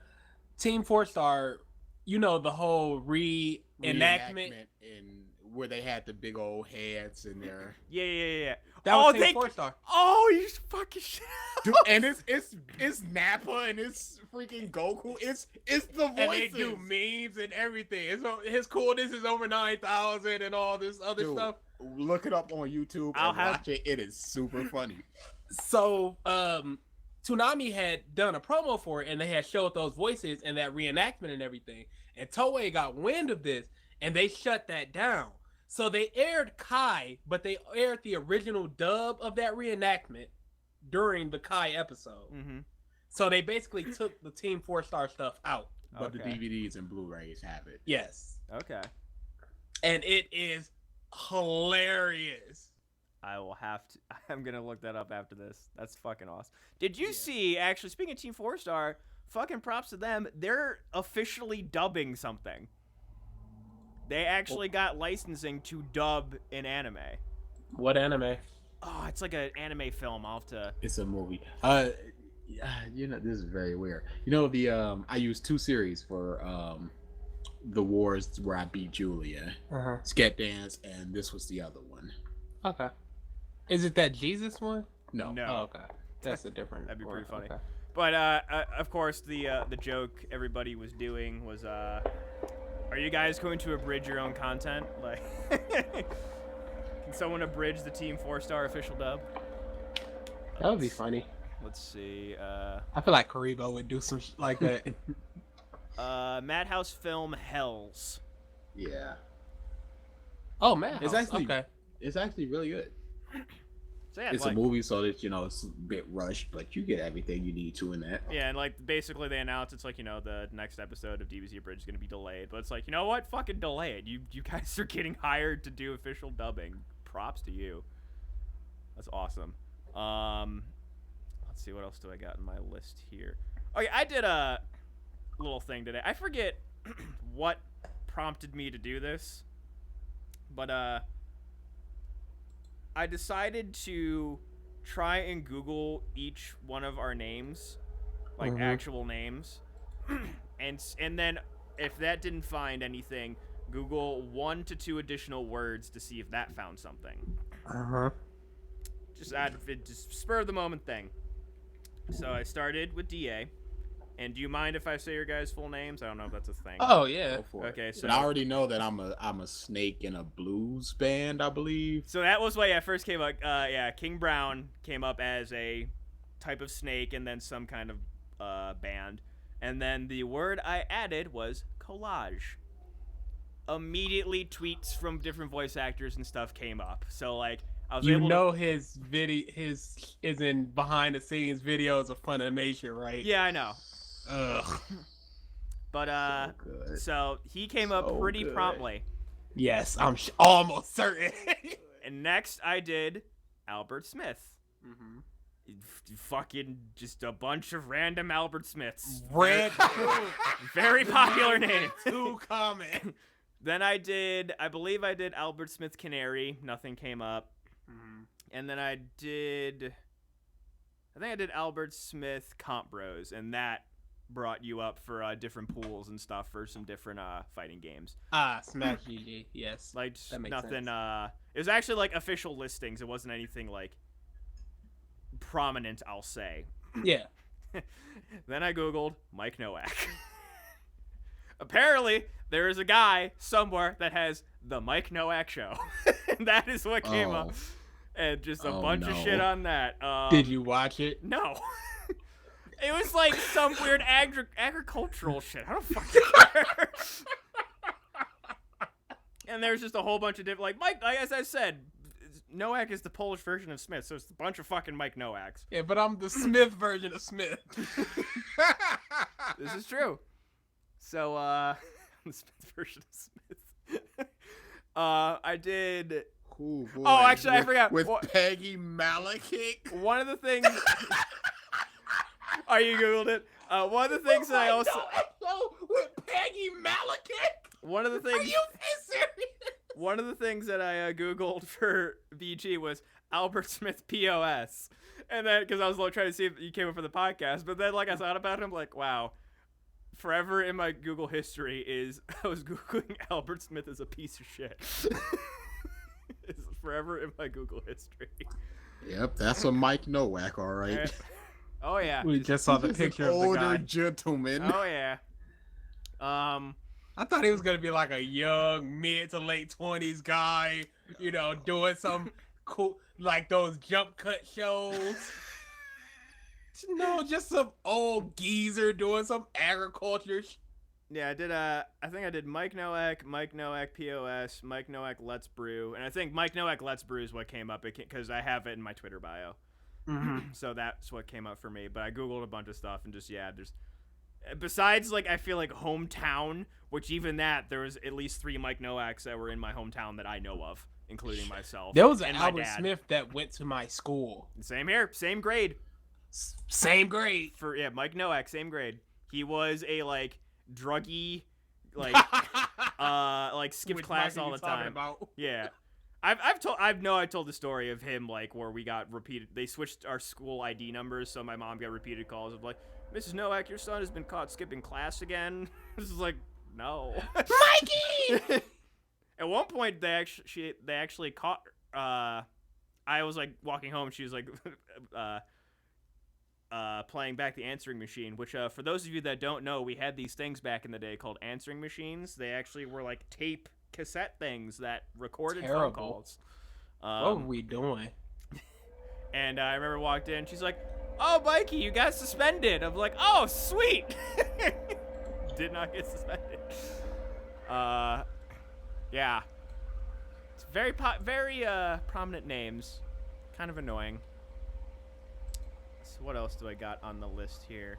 Team 4-Star, you know, the whole reenactment. in where they had the big old heads in there. Yeah. That was Team 4-Star. Oh, you fucking shit. Dude, and it's Nappa and it's freaking Goku. It's the voices. And they do memes and everything. His coolness is over 9,000 and all this other Dude, stuff. Look it up on YouTube and watch it. It is super funny. So, Toonami had done a promo for it, and they had showed those voices and that reenactment and everything. And Toei got wind of this, and they shut that down. So they aired Kai, but they aired the original dub of that reenactment during the Kai episode. Mm-hmm. So they basically took the Team 4-Star stuff out. But the Okay. DVDs and Blu-rays have it. Yes. Okay. And it is hilarious. I will have to. I'm gonna look that up after this. That's fucking awesome. Did you see? Actually, speaking of Team 4-Star, fucking props to them. They're officially dubbing something. They actually got licensing to dub an anime. What anime? Oh, it's like an anime film. I'll have to. It's a movie. You know, this is very weird. You know, I used 2 series for the wars where I beat Julia. Uh-huh. Sket Dance, and this was the other one. Okay. Is it that Jesus one? No. No. Oh, okay. That's a different That'd be pretty one. funny. Okay. But of course, the joke everybody was doing was, are you guys going to abridge your own content? Like, can someone abridge the Team 4-Star official dub? That would be funny. Let's see. I feel like Karibo would do some like that. Madhouse Film Hells. Yeah. Oh man, It's actually okay. It's actually really good. So yeah, It's like, a movie, so that it's a bit rushed, but you get everything you need to in that. yeah, and like basically they announced it's like, the next episode of DBZ Bridge is gonna be delayed, but it's like, you know what? Fucking delay it. You guys are getting hired to do official dubbing. Props to you. That's awesome. Let's see, what else do I got in my list here? Okay, I did a little thing today. I forget what prompted me to do this, but I decided to try and Google each one of our names, like actual names, and then if that didn't find anything, Google 1 to 2 additional words to see if that found something. Just spur of the moment thing. So I started with DA. And do you mind if I say your guys' full names? I don't know if that's a thing. Oh yeah. Go for it. Okay, so And I already know that I'm a snake in a blues band, I believe. So that was why I first came up. King Brown came up as a type of snake, and then some kind of band. And then the word I added was collage. Immediately, tweets from different voice actors and stuff came up. So like, I was able to... his is in behind the scenes videos of Funimation, right? Yeah, I know. Ugh. But So good. so he came up So pretty good. promptly. Yes, I'm almost certain. And next, I did Albert Smith. Mm-hmm. Fucking just a bunch of random Albert Smiths. Red Very popular name. too common. Then I believe I did Albert Smith Canary. Nothing came up. And then I think I did Albert Smith Comp Bros, and that brought you up for different pools and stuff for some different fighting games. Smash GG. Yes. Like just That makes nothing. sense. It was actually like official listings. It wasn't anything like prominent, I'll say. Yeah. Then I googled Mike Nowak. Apparently, there is a guy somewhere that has the Mike Nowak show. And that is what came up. And just a bunch of shit on that. Did you watch it? No. It was like some weird agricultural shit. I don't fucking care. And there's just a whole bunch of different, like Mike. As I said, Nowak is the Polish version of Smith, so it's a bunch of fucking Mike Nowaks. Yeah, but I'm the Smith version of Smith. This is true. So, the Smith version of Smith. I did. Ooh, boy. Oh, actually, I forgot. With Peggy Malekith. One of the things. Oh, you googled it. One of the things that I also. With Peggy Malekith. One of the things. Are you serious? One of the things that I googled for BG was Albert Smith POS, and then because I was trying to see if you came up for the podcast, but then like I thought about it, I'm like, wow. Forever in my Google history is I was googling Albert Smith as a piece of shit. It's forever in my Google history. Yep, that's a Mike Nowak, all right. Oh yeah. We just saw the He's picture an of the older guy. gentleman. Oh yeah. I thought he was gonna be like a young mid to late 20s guy, doing some cool like those jump cut shows. No, just some old geezer doing some agriculture. Yeah, I did. I think I did Mike Nowak POS, Mike Nowak Let's Brew, and I think Mike Nowak Let's Brew is what came up because I have it in my Twitter bio. So that's what came up for me. But I googled a bunch of stuff and just there's besides like I feel like hometown, which even that there was at least 3 Mike Nowaks that were in my hometown that I know of, including myself. There was an and my Albert dad. Smith that went to my school. Same here, same grade. Same grade. Mike Nowak, same grade. He was a like druggy, like skipped Which class Mike are all you the talking time. about? Yeah. I told the story of him like where we got repeated. They switched our school ID numbers, so my mom got repeated calls of like, Mrs. Nowak, your son has been caught skipping class again. This is like, no, Mikey. At one point, they actually caught. I was like walking home. She was like, playing back the answering machine. Which, for those of you that don't know, we had these things back in the day called answering machines. They actually were like tape cassette things that recorded phone Terrible. calls. What were we doing? And I remember walked in. She's like, "Oh, Mikey, you got suspended." I'm like, "Oh, sweet." Did not get suspended. Yeah. It's very prominent names. Kind of annoying. So what else do I got on the list here?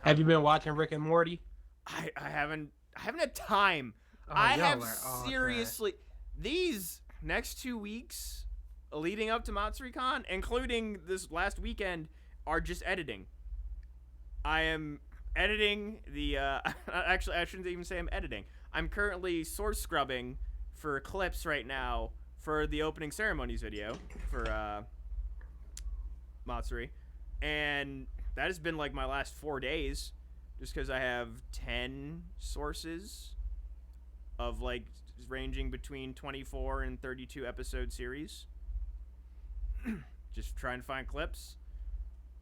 Have you been watching Rick and Morty? I haven't had time. Oh, I y'all have are all seriously these next 2 weeks leading up to MatsuriCon, including this last weekend, are just editing. I am editing the actually I shouldn't even say I'm editing. I'm currently source scrubbing for clips right now for the opening ceremonies video for Matsuri, and that has been like my last 4 days, just because I have 10 sources of like ranging between 24 and 32 episode series. Just trying to find clips.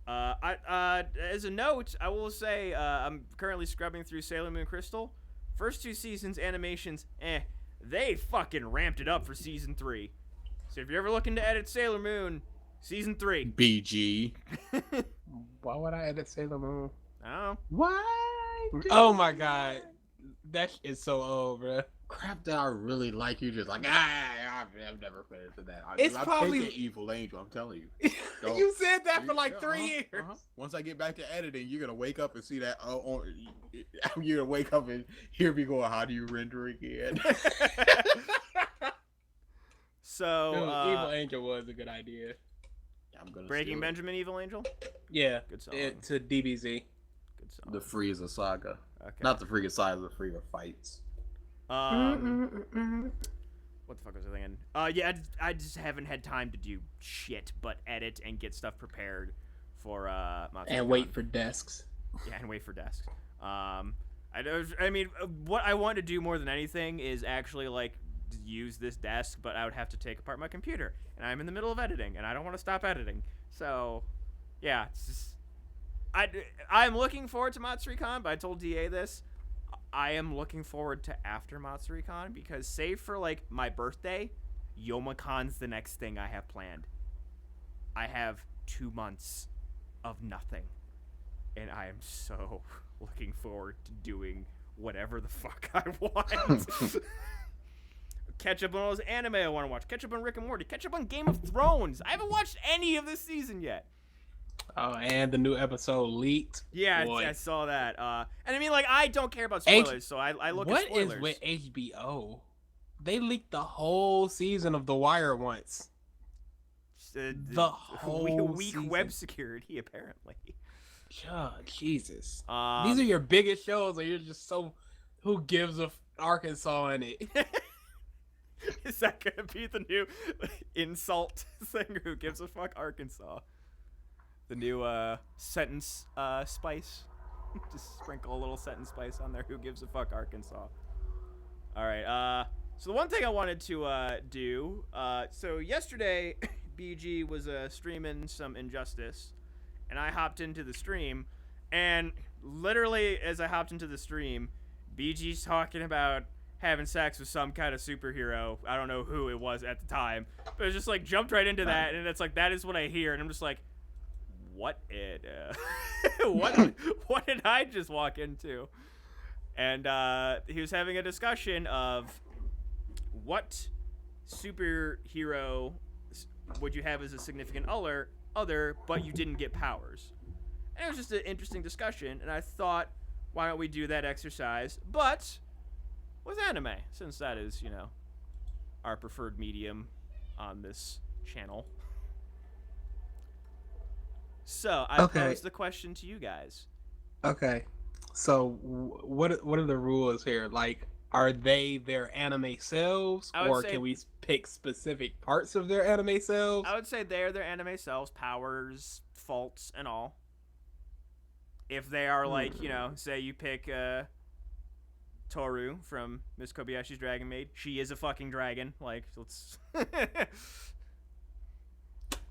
As a note, I will say I'm currently scrubbing through Sailor Moon Crystal. First 2 seasons animations, they fucking ramped it up for season 3. So if you're ever looking to edit Sailor Moon, season 3. BG. Why would I edit Sailor Moon? I don't know. Why? Oh my god, that is so old, bro. Crap that I really like. You just like I've never finished that. It's I'm probably- taking Evil Angel. I'm telling you. Don't- You said that for like Yeah, 3 years. Once I get back to editing, you're gonna wake up and see that. You're gonna wake up and hear me going, "How do you render again?" So Dude, Evil Angel was a good idea. I'm gonna Breaking steal it. Benjamin Evil Angel? Yeah, Good song. to DBZ. Good song. The Frieza saga, Okay. not the Frieza saga, the Frieza fights. What the fuck was I thinking? Yeah, I just haven't had time to do shit but edit and get stuff prepared for MatsuriCon. And wait for desks. Yeah, and wait for desks. I mean, what I want to do more than anything is actually like use this desk, but I would have to take apart my computer, and I'm in the middle of editing, and I don't want to stop editing. So, yeah, it's just, I'm looking forward to MatsuriCon, but I told DA this. I am looking forward to after MatsuriCon because, save for like my birthday, YomaCon's the next thing I have planned. I have 2 months of nothing, and I am so looking forward to doing whatever the fuck I want. catch up on all those anime I want to watch, catch up on Rick and Morty, catch up on Game of Thrones. I haven't watched any of this season yet. Oh, and the new episode leaked. Yeah, Boy. I saw that. And I mean, like, I don't care about spoilers, so I look at spoilers. What is with HBO? They leaked the whole season of The Wire once. The whole weak season. web security, apparently. God, Jesus. These are your biggest shows, and you're just so... Who gives a Arkansas in it? Is that gonna be the new insult thing? Who gives a fuck, Arkansas? The new sentence spice. Just sprinkle a little sentence spice on there. Who gives a fuck, Arkansas? All right. So the one thing I wanted to do. So yesterday, BG was streaming some Injustice, and I hopped into the stream, and literally as I hopped into the stream, BG's talking about having sex with some kind of superhero. I don't know who it was at the time, but it just like jumped right into that, and it's like that is what I hear, and I'm just like, what what did I just walk into? And he was having a discussion of what superhero would you have as a significant other, but you didn't get powers. And it was just an interesting discussion, and I thought, why don't we do that exercise, but with anime, since that is, our preferred medium on this channel. So I posed the question to you guys. Okay, so what are the rules here? Like, are they their anime selves, or can we pick specific parts of their anime selves? I would say they're their anime selves, powers, faults, and all. If they are like, say you pick Toru from Miss Kobayashi's Dragon Maid, she is a fucking dragon. Like, let's.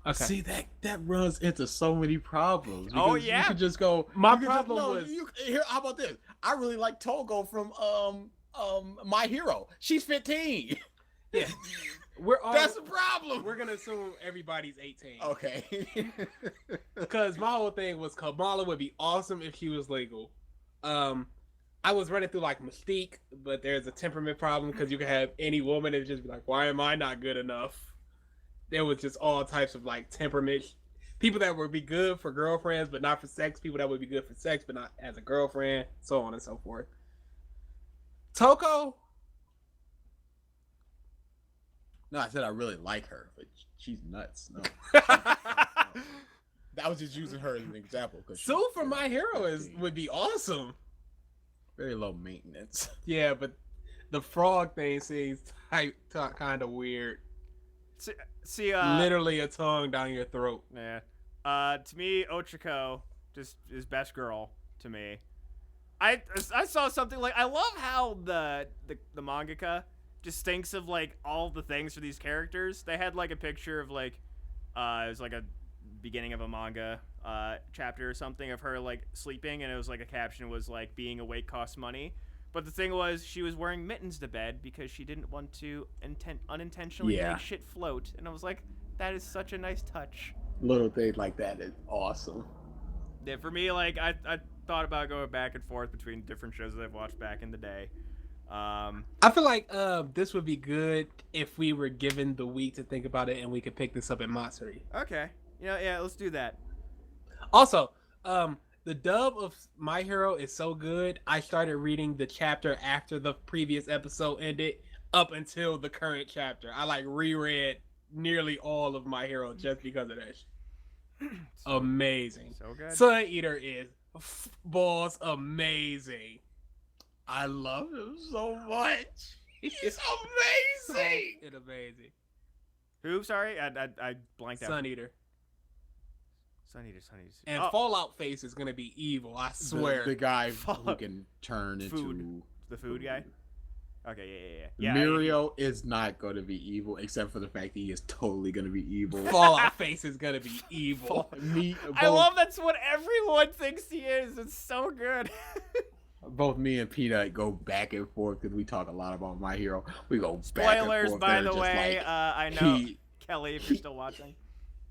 Okay. See, that runs into so many problems. Oh, yeah. You could just go. My problem was. Here, how about this? I really like Togo from My Hero. She's 15. Yeah. That's the problem. We're gonna assume everybody's 18. Okay. Because my whole thing was Kamala would be awesome if she was legal. I was running through like Mystique, but there's a temperament problem because you can have any woman and just be like, why am I not good enough? There was just all types of like temperament people that would be good for girlfriends but not for sex, people that would be good for sex but not as a girlfriend, so on and so forth. Toko? No, I said I really like her, but she's nuts. No. I was just using her as an example. Sue from My Hero would be awesome. Very low maintenance. Yeah, but the frog thing seems kind of weird. See, literally a tongue down your throat. Yeah. To me, Ochako just is best girl to me. I saw something like, I love how the mangaka just thinks of like all the things for these characters. They had like a picture of like it was like a beginning of a manga chapter or something of her like sleeping, and it was like a caption was like, being awake costs money. But the thing was, she was wearing mittens to bed because she didn't want to unintentionally make shit float. And I was like, that is such a nice touch. Little things like that is awesome. Yeah, for me, like, I thought about going back and forth between different shows that I've watched back in the day. I feel like this would be good if we were given the week to think about it and we could pick this up at Matsuri. Okay. Yeah, let's do that. Also, the dub of My Hero is so good. I started reading the chapter after the previous episode ended up until the current chapter. I like reread nearly all of My Hero just because of that. Amazing. So good. Sun Eater is balls amazing. I love him so much. He's amazing. It's amazing. Who? Sorry, I blanked out. Sun Eater. Sun Eater. And Fallout Face is gonna be evil. I swear. The guy who can turn into the food guy. Okay, yeah. Mirio is not going to be evil, except for the fact that he is totally going to be evil. Fallout Face is going to be evil. I love that's what everyone thinks he is. It's so good. Both me and Peanut go back and forth because we talk a lot about My Hero. We go Spoilers, back and forth. by the way. Like, I know, Kelly, if you're still watching.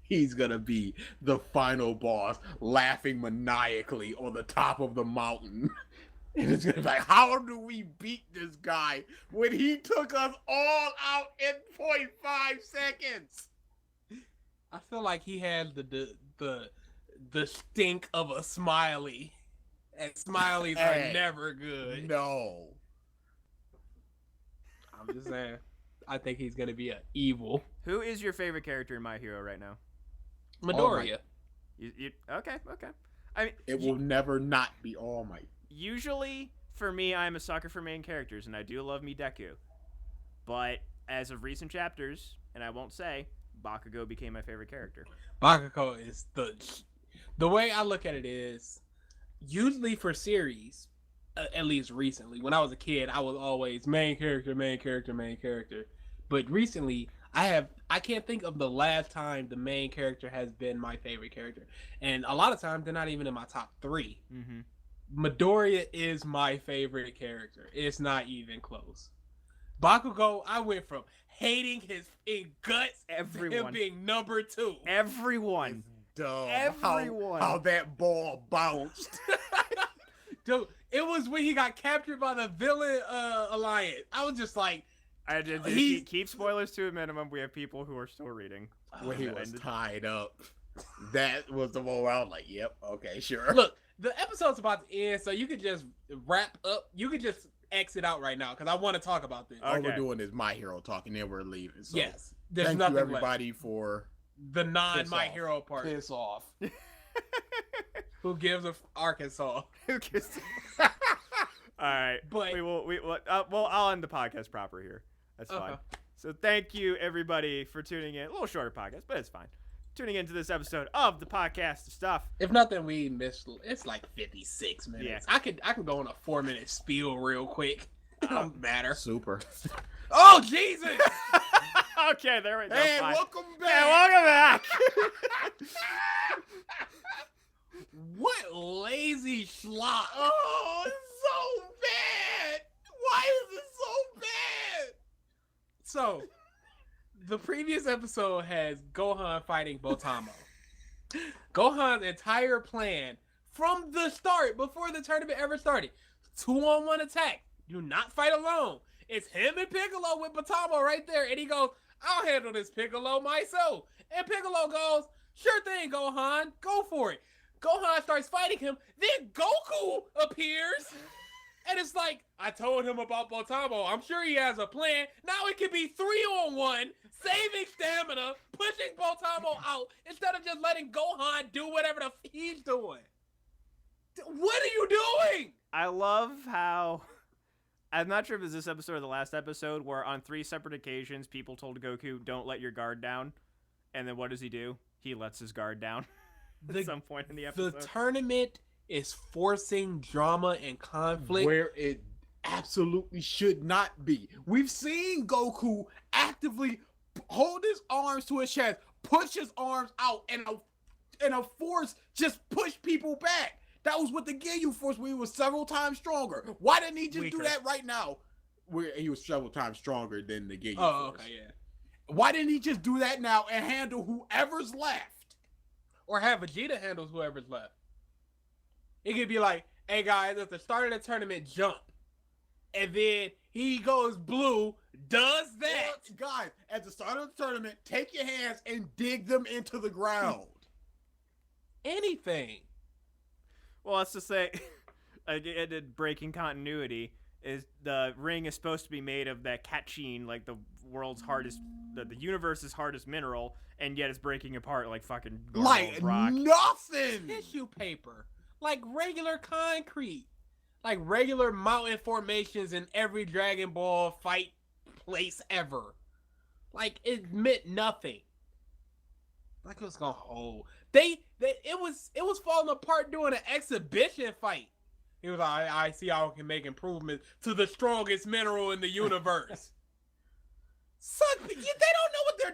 He's going to be the final boss, laughing maniacally on the top of the mountain. And it's gonna be like, how do we beat this guy when he took us all out in 0.5 seconds? I feel like he had the stink of a Smiley, and Smileys Hey, are never good. No. I'm just saying. I think he's gonna be an evil Who is your favorite character in My Hero right now? Midoriya. Okay. I mean, It will never not be All Might. usually for me, I'm a sucker for main characters, and I do love me Deku. But as of recent chapters, and I won't say, Bakugo became my favorite character. Bakugo is the way I look at it is usually for series, at least recently. When I was a kid, I was always main character. But recently, I can't think of the last time the main character has been my favorite character, and a lot of times they're not even in my top 3. Mm-hmm. Midoriya is my favorite character. It's not even close. Bakugo, I went from hating his guts to him Everyone. being number 2. Everyone. Dumb. Everyone. How that ball bounced. Dude, it was when he got captured by the villain alliance. I was just like, I did He- keep spoilers to a minimum. We have people who are still reading. When he that was ended. tied up. That was the moment I was like, yep, okay, sure. look, the episode's about to end, so you could just wrap up. You could just exit out right now because I want to talk about this. All we're Okay. doing is My Hero talk, and then we're leaving. So Yes, there's thank nothing you, everybody, for left. The non Piss My off. Hero part. piss off. Who gives a Arkansas? Who cares? All right, But I'll end the podcast proper here. That's fine. Okay. So thank you everybody for tuning in. A little shorter podcast, but it's fine. Tuning into this episode of the podcast stuff. if nothing, we missed. It's like 56 minutes. Yeah. I could go on a 4-minute spiel real quick. It don't matter. Super. Oh Jesus! Okay, there we go. Hey, fine. welcome back. Hey, welcome back. What lazy schlock! Oh, it's so bad. Why is it so bad? So, the previous episode has Gohan fighting Botamo. Gohan's entire plan from the start, before the tournament ever started, 2-on-1 attack. Do not fight alone. It's him and Piccolo with Botamo right there. And he goes, I'll handle this Piccolo myself. And Piccolo goes, sure thing, Gohan. Go for it. Gohan starts fighting him. Then Goku appears. And it's like, I told him about Botamo. I'm sure he has a plan. Now it can be 3-on-1, saving stamina, pushing Botamo out, instead of just letting Gohan do whatever the he's doing. What are you doing? I love how I'm not sure if it's this episode or the last episode where on 3 separate occasions people told Goku, "Don't let your guard down," and then what does he do? He lets his guard down at some point in the The episode. tournament is forcing drama and conflict. Where it absolutely should not be. We've seen Goku actively hold his arms to his chest, push his arms out, and a force just push people back. That was with the Ginyu Force where he was several times stronger. Why didn't he just Weaker. do that right now? Where he was several times stronger than the Ginyu Oh, Force. okay, yeah. Why didn't he just do that now and handle whoever's left? Or have Vegeta handles whoever's left. It could be like, hey guys, at the start of the tournament, jump. And then he goes blue, does that. Or, guys, at the start of the tournament, take your hands and dig them into the ground. Anything. Well, let's just say, breaking continuity, is the ring is supposed to be made of that catchine, like the world's hardest, the universe's hardest mineral, and yet it's breaking apart like fucking normal Like rock. nothing. Tissue paper. Like regular concrete. Like regular mountain formations in every Dragon Ball fight place ever. Like it meant nothing. Like it was gonna hold. It was falling apart during an exhibition fight. He was like, I see how I can make improvements to the strongest mineral in the universe. Son, they don't know what they're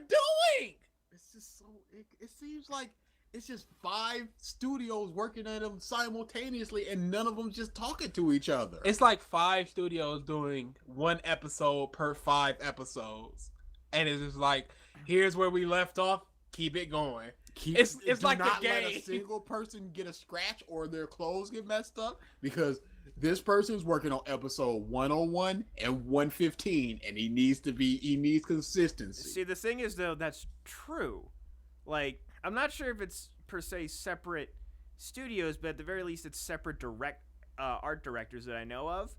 doing. It's just so. It seems like it's just 5 studios working at them simultaneously, and none of them just talking to each other. It's like 5 studios doing 1 episode per 5 episodes, and it's just like, here's where we left off. Keep it going. It's do like not the let game. A single person get a scratch or their clothes get messed up, because this person's working on episode 101 and 115, and he needs consistency. See, the thing is though, that's true. Like, I'm not sure if it's per se separate studios, but at the very least, it's separate art directors that I know of.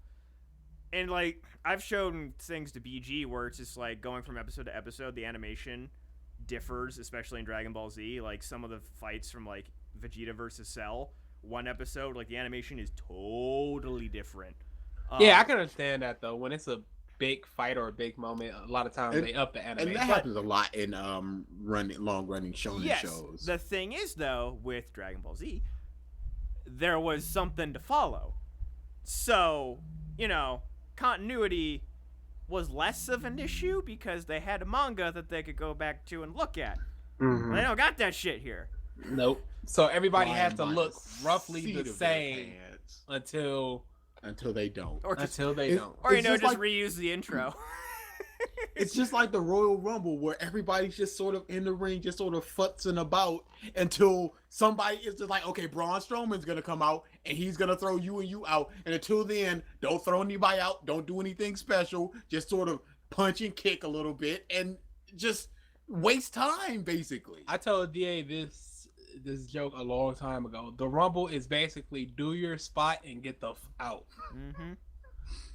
And like, I've shown things to BG where it's just like going from episode to episode, the animation differs, especially in Dragon Ball Z. Like some of the fights from like Vegeta versus Cell, one episode, like the animation is totally different. Yeah, I can understand that though. When it's a big fight or a big moment, a lot of times they up the And animation. that happens a lot in long running shonen shows. The thing is though, with Dragon Ball Z, there was something to follow. So, you know, continuity was less of an issue because they had a manga that they could go back to and look at. Mhm. They don't got that shit here. Nope. So everybody Flying has to by look the roughly seat the of their same pants until they don't. Or just, they It- don't. or you it's know, just just like- reuse the intro. It's just like the Royal Rumble where everybody's just sort of in the ring, just sort of futzing about until somebody is just like, okay, Braun Strowman's gonna come out and he's gonna throw you and you out. And until then, don't throw anybody out, don't do anything special, just sort of punch and kick a little bit and just waste time, basically. I told DA this joke a long time ago. The Rumble is basically do your spot and get the out. Mm-hmm.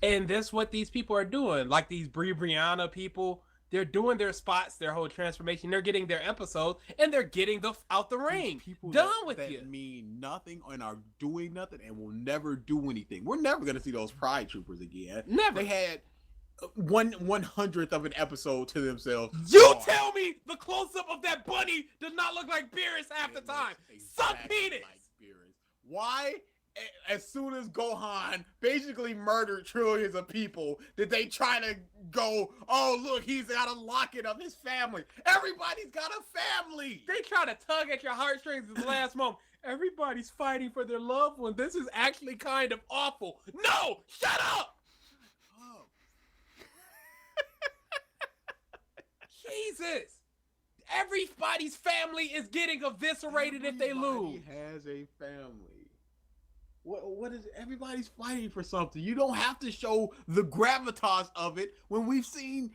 And that's what these people are doing. Like these Brianna people, they're doing their spots, their whole transformation. They're getting their episode, and they're getting the out the ring. People Done that, with that you. mean nothing and are doing nothing and will never do anything. We're never gonna see those Pride Troopers again. Never. They had 1/100th of an episode to themselves. You Oh, tell me the close up of that bunny does not look like Beerus half the it time. looks Suck exactly penis. like Beerus. Why? As soon as Gohan basically murdered trillions of people, did they try to go, oh, look, he's got a locket of his family. Everybody's got a family. They try to tug at your heartstrings at the last moment. Everybody's fighting for their loved one. This is actually kind of awful. No, shut up. Oh, Jesus. Everybody's family is getting eviscerated if they lose. Everybody has a family. What is everybody's fighting for something? You don't have to show the gravitas of it when we've seen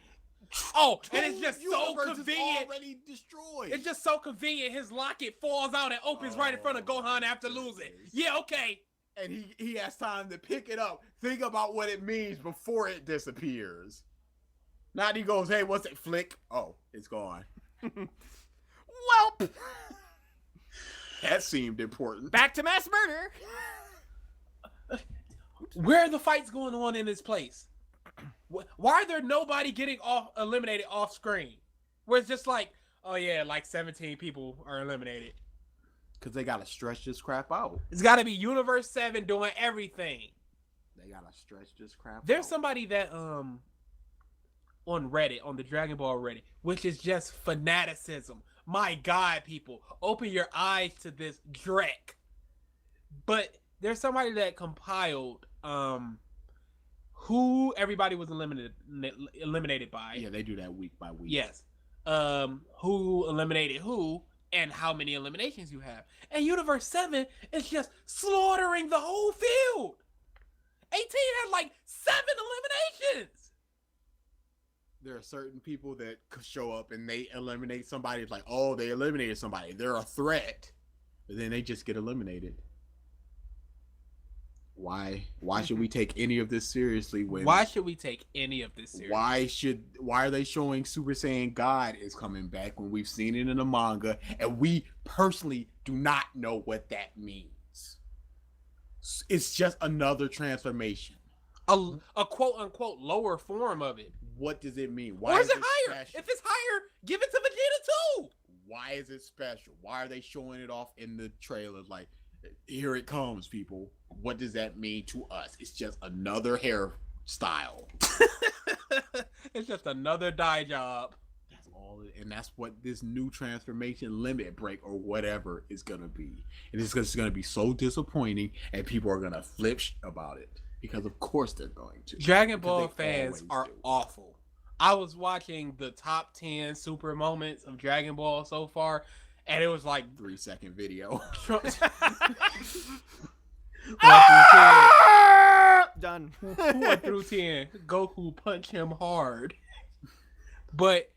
Oh, and it's just two so universes convenient. already destroyed. It's just so convenient. His locket falls out and opens right in front of Gohan after losing. Yeah, okay. And he has time to pick it up, think about what it means before it disappears. Not he goes, hey, what's it? Flick. Oh, it's gone. Welp. That seemed important. Back to mass murder. Where are the fights going on in this place? Why are there nobody getting eliminated off screen? Where it's just like, oh yeah, like 17 people are eliminated. Because they got to stretch this crap out. It's got to be Universe 7 doing everything. They got to stretch this crap There's out. somebody that on Reddit, on the Dragon Ball Reddit, which is just fanaticism. My God, people, open your eyes to this Drek. But there's somebody that compiled who everybody was eliminated by. Yeah, they do that week by week. Yes. Who eliminated who and how many eliminations you have. And Universe 7 is just slaughtering the whole field. 18 had like 7 eliminations. There are certain people that could show up and they eliminate somebody. It's like, oh, they eliminated somebody. They're a threat. But then they just get eliminated. Why should we take any of this seriously when Why should we take any of this seriously? why are they showing Super Saiyan God is coming back when we've seen it in the manga and we personally do not know what that means? It's just another transformation. A quote unquote lower form of it. What does it mean? Or is it it higher? special? If it's higher, give it to Vegeta too. Why is it special? Why are they showing it off in the trailer? Like, here it comes, people. What does that mean to us? It's just another hairstyle. It's just another dye job. That's all, and that's what this new transformation limit break or whatever is gonna be. And it's gonna be so disappointing, and people are gonna flip about it because, of course, they're going to. Dragon Because Ball they fans always are do. awful. I was watching the top 10 super moments of Dragon Ball so far, and it was like 3-second video. Done. 1 through 10. Goku punch him hard. But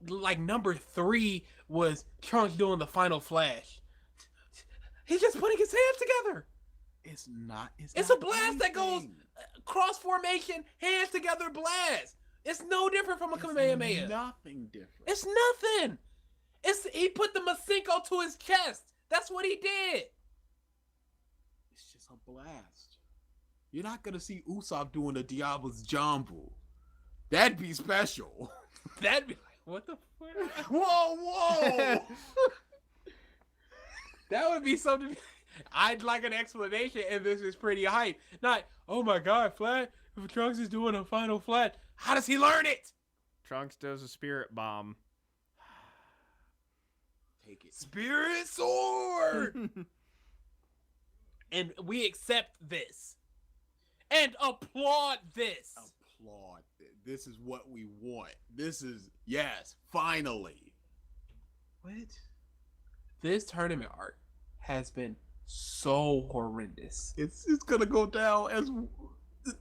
like number 3 was Trunks doing the final flash. He's just putting his hands together. It's not. It's a blast that goes cross formation, hands together blast. It's no different from a Kamehameha. Nothing different. It's nothing. He put the Masenko to his chest. That's what he did. It's just a blast. You're not gonna see Usopp doing the Diablo's Jumbo. That'd be special. That'd be like, what the fuck? Whoa! That would be something. I'd like an explanation, and this is pretty hype. Not, oh my god, Flat, if Trunks is doing a final flat, how does he learn it? Trunks does a spirit bomb. Take it. Spirit sword! And we accept this. And applaud this. Applaud. This is what we want. This is, yes, finally. What? This tournament arc has been so horrendous. It's gonna go down as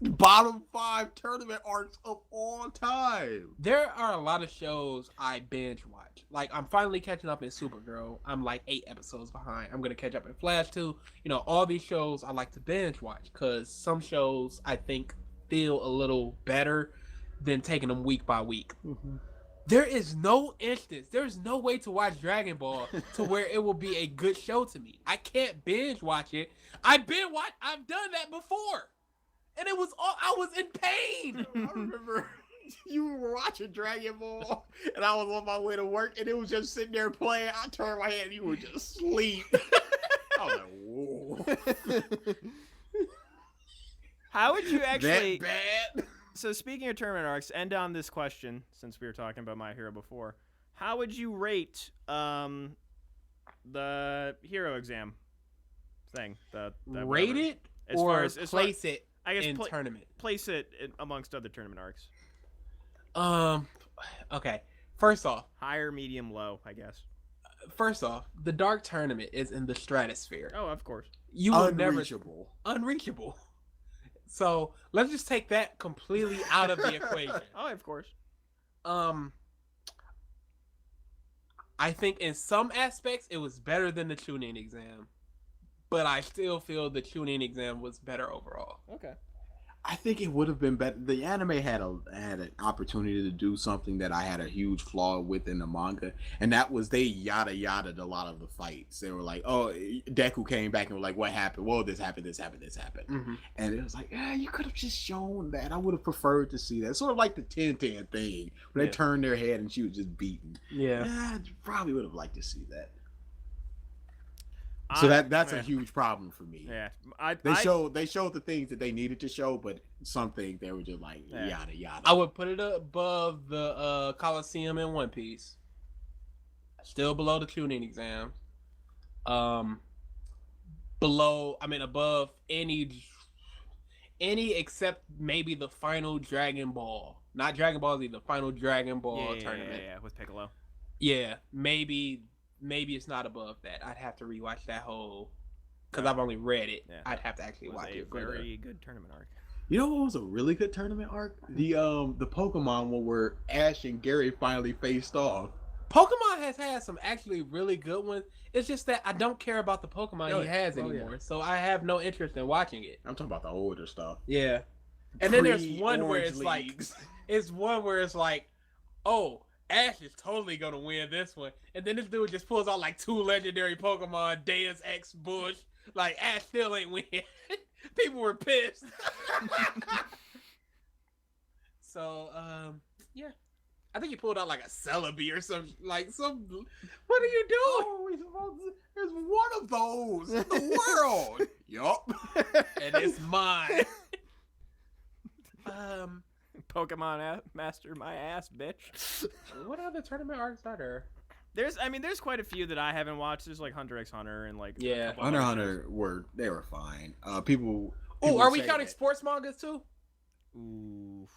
bottom 5 tournament arcs of all time. There are a lot of shows I binge watch. Like, I'm finally catching up in Supergirl. I'm like 8 episodes behind. I'm gonna catch up in Flash too. You know, all these shows I like to binge watch because some shows I think feel a little better than taking them week by week. Mm-hmm. There is no instance, there's no way to watch Dragon Ball to where it will be a good show to me. I can't binge watch it. I've done that before. And it was all, I was in pain. I remember you were watching Dragon Ball, and I was on my way to work, and it was just sitting there playing. I turned my head, and you were just asleep. I was like, whoa. How would you actually... That bad? So speaking of tournament arcs, end on this question, since we were talking about My Hero before. How would you rate the hero exam thing? Rate it As or far as place it I guess in tournament? place it amongst other tournament arcs. Okay. First off, Higher, medium, low, I guess. the Dark Tournament is in the stratosphere. Oh, of course. You will Unreachable. unreachable. So let's just take that completely out of the equation. Oh, of course. I think in some aspects it was better than the Chunin exam, but I still feel the Chunin exam was better overall. Okay. I think it would have been better. The anime had an opportunity to do something that I had a huge flaw with in the manga, and that was they yada-yada'd a lot of the fights. They were like, oh, Deku came back and was like, what happened? Well, this happened. Mm-hmm. And it was like, you could have just shown that. I would have preferred to see that. Sort of like the 10-10 thing, where they turned their head and she was just beaten. Yeah. I probably would have liked to see that. So that's a huge problem for me. Yeah, They showed the things that they needed to show, but some things they were just like yada yada. I would put it above the Coliseum in One Piece. Still below the Chunin exam. Above any except maybe the final Dragon Ball. Not Dragon Ball Z, the final Dragon Ball tournament. Yeah, with Piccolo. Yeah, maybe it's not above that. I'd have to rewatch that whole, because I've only read it. Yeah. I'd have to actually watch it. Very good tournament arc. You know what was a really good tournament arc? The Pokemon one where Ash and Gary finally faced off. Pokemon has had some actually really good ones. It's just that I don't care about the Pokemon he has anymore, so I have no interest in watching it. I'm talking about the older stuff. Yeah, and then there's one where it's leagues. like, oh, Ash is totally gonna win this one, and then this dude just pulls out like 2 legendary Pokemon, Deus Ex Bush. Like, Ash still ain't win. People were pissed. So, yeah, I think he pulled out like a Celebi or some. What are you doing? Oh, there's one of those in the world. Yup, and it's mine. Pokemon master my ass, bitch. What other tournament arcs are there? There's quite a few that I haven't watched. There's like Hunter x Hunter and like Hunter x Hunter were fine. People. Oh, are we counting sports mangas too? Ooh,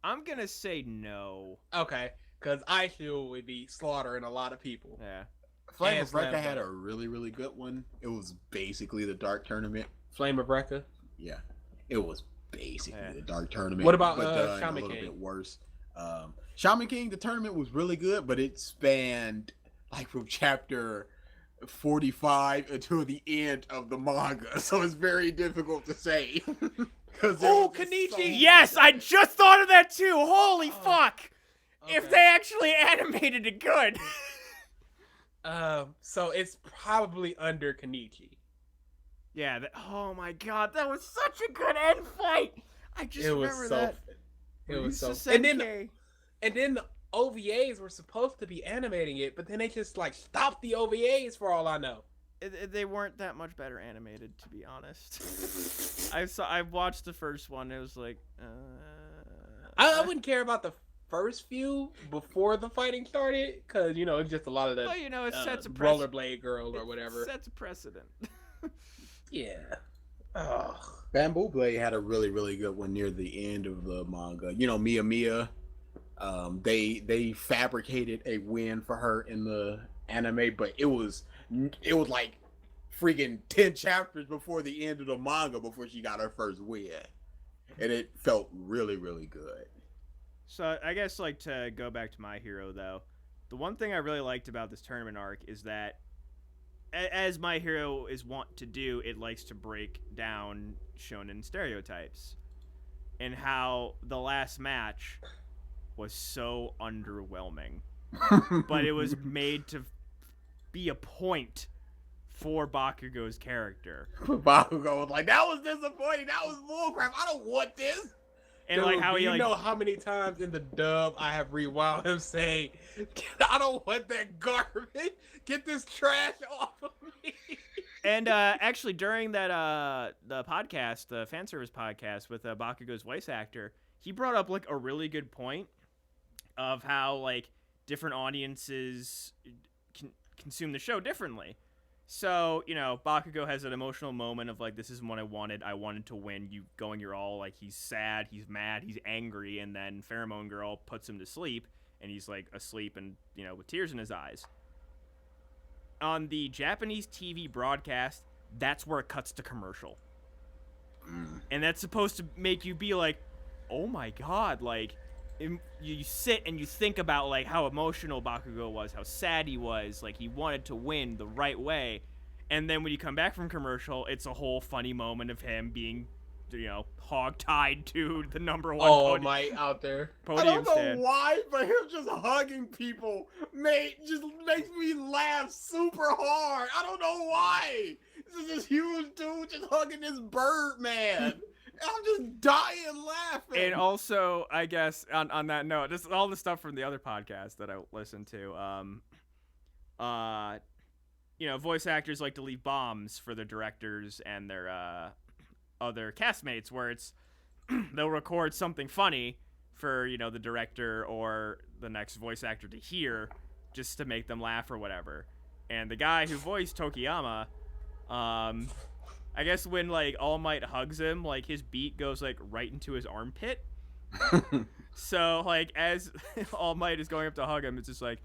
I'm gonna say no. Okay, because Aishu would be slaughtering a lot of people. Yeah. Flame of Recca had a really, really good one. It was basically the Dark Tournament Flame of Recca. Yeah, it was basically Yeah. the Dark Tournament. What about, but done Shaman a little King? bit worse? Shaman King, the tournament was really good, but it spanned like from chapter 45 until the end of the manga, so it's very difficult to say. Oh, Kenichi! Yes, I just thought of that too. Holy Oh, fuck! If Okay. they actually animated it good. So it's probably under Kenichi. Yeah. Oh my god, that was such a good end fight. I just It was remember so. that. It was so. Ryusa And then Senkai. the OVAs were supposed to be animating it, but then they just like stopped the OVAs for all I know. They weren't that much better animated, to be honest. I watched the first one. It was like, I wouldn't care about the first few before the fighting started, because you know it's just a lot of the well, you know, it sets a precedent. rollerblade girl or whatever. It sets a precedent. Yeah. Oh. Bamboo Blade had a really, really good one near the end of the manga. You know, Mia Mia. They fabricated a win for her in the anime, but it was like freaking 10 chapters before the end of the manga before she got her first win, and it felt really, really good. So I guess like to go back to My Hero though, the one thing I really liked about this tournament arc is that as My Hero is wont to do, it likes to break down shonen stereotypes, and how the last match was so underwhelming, but it was made to be a point for Bakugo's character, Bakugo was like, that was disappointing. That was bullcrap. I don't want this. and Dude, like how do he you like know how many times in the dub I have rewound him saying, "I don't want that garbage. Get this trash off of me." And actually, during that the podcast, the fan service podcast with Bakugo's voice actor, he brought up like a really good point of how like different audiences consume the show differently. So you know, Bakugo has an emotional moment of like, this isn't what I wanted. I wanted to win. You going, you're all like, he's sad, he's mad, he's angry, and then Pheromone Girl puts him to sleep, and he's like asleep and you know with tears in his eyes. On the Japanese TV broadcast, that's where it cuts to commercial. And that's supposed to make you be like, oh my god, like, you sit and you think about like how emotional Bakugo was, how sad he was, like he wanted to win the right way. And then when you come back from commercial, it's a whole funny moment of him being, you know, hog-tied to the number one Oh my, out there. I podium don't know stand. why, but him just hugging people just makes me laugh super hard. I don't know why. This is this huge dude just hugging this bird man. I'm just dying laughing. And also, I guess on that note, this is all the stuff from the other podcast that I listened to. You know, voice actors like to leave bombs for their directors and their other castmates, where it's they'll record something funny for, you know, the director or the next voice actor to hear, just to make them laugh or whatever. And the guy who voiced Tokiyama, I guess when like All Might hugs him, like his beat goes like right into his armpit. So like as All Might is going up to hug him, it's just like,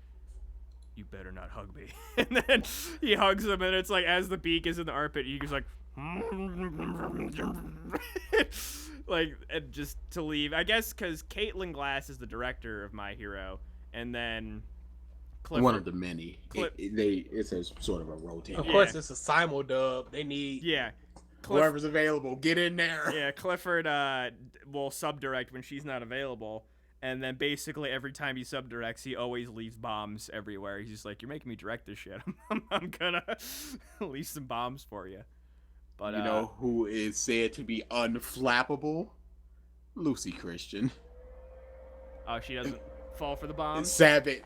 you better not hug me. And then he hugs him, and it's like as the beak is in the armpit, he goes like like, and just to leave, I guess, because Caitlin Glass is the director of My Hero, and then Clifford, one of the many. It's a sort of a rotating. Of course, it's a simul dub. They need. yeah, Whoever's available, get in there. yeah, Clifford will subdirect when she's not available, and then basically every time he subdirects, he always leaves bombs everywhere. He's just like, you're making me direct this shit. I'm gonna leave some bombs for you. But You know who is said to be unflappable? Lucy Christian. oh, she doesn't fall for the bombs. Sabbath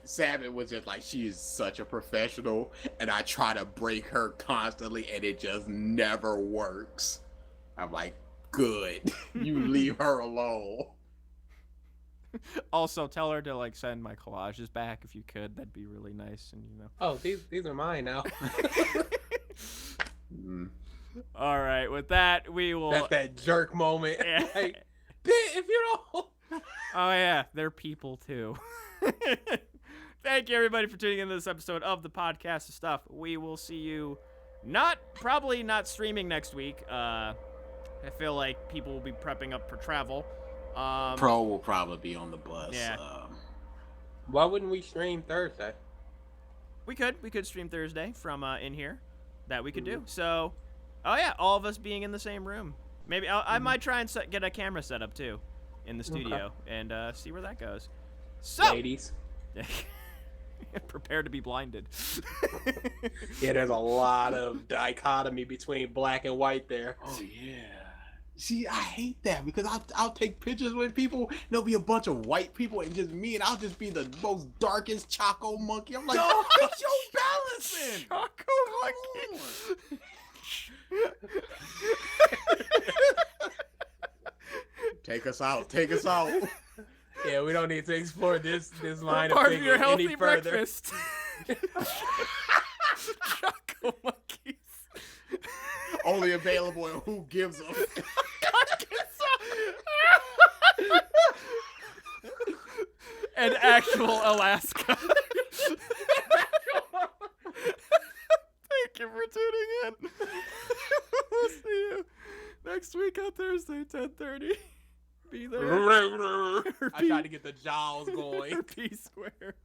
was just like, she is such a professional, and I try to break her constantly, and it just never works. I'm like, good. You leave her alone. Also, tell her to like send my collages back if you could. That'd be really nice, and you know. Oh, these are mine now. All right, with that, we will. That's that jerk moment. Yeah. Like, if you don't. Oh yeah, they're people too. Thank you everybody for tuning into this episode of the Podcast of Stuff. We will see you Probably not streaming next week. I feel like people will be prepping up for travel. Pro will probably be on the bus. Yeah. Why wouldn't we stream Thursday? We could stream Thursday from in here. That we could do. So, oh yeah, all of us being in the same room. Maybe I might try and get a camera set up too in the studio and see where that goes. So, Ladies. prepare to be blinded. Yeah, there's a lot of dichotomy between black and white there. Oh yeah. See, I hate that because I'll take pictures with people. And there'll be a bunch of white people and just me, and I'll just be the most darkest Choco monkey. I'm like, fix your balance in. Choco Take us out. Take us out. Yeah, we don't need to explore this line of Part of thinking your healthy any further. breakfast. Choco monkeys. Only available in Who Gives a And actual Alaska. Thank you for tuning in. We'll see you next week on Thursday, 10:30. Be there. I tried to get the jaws going. P Square.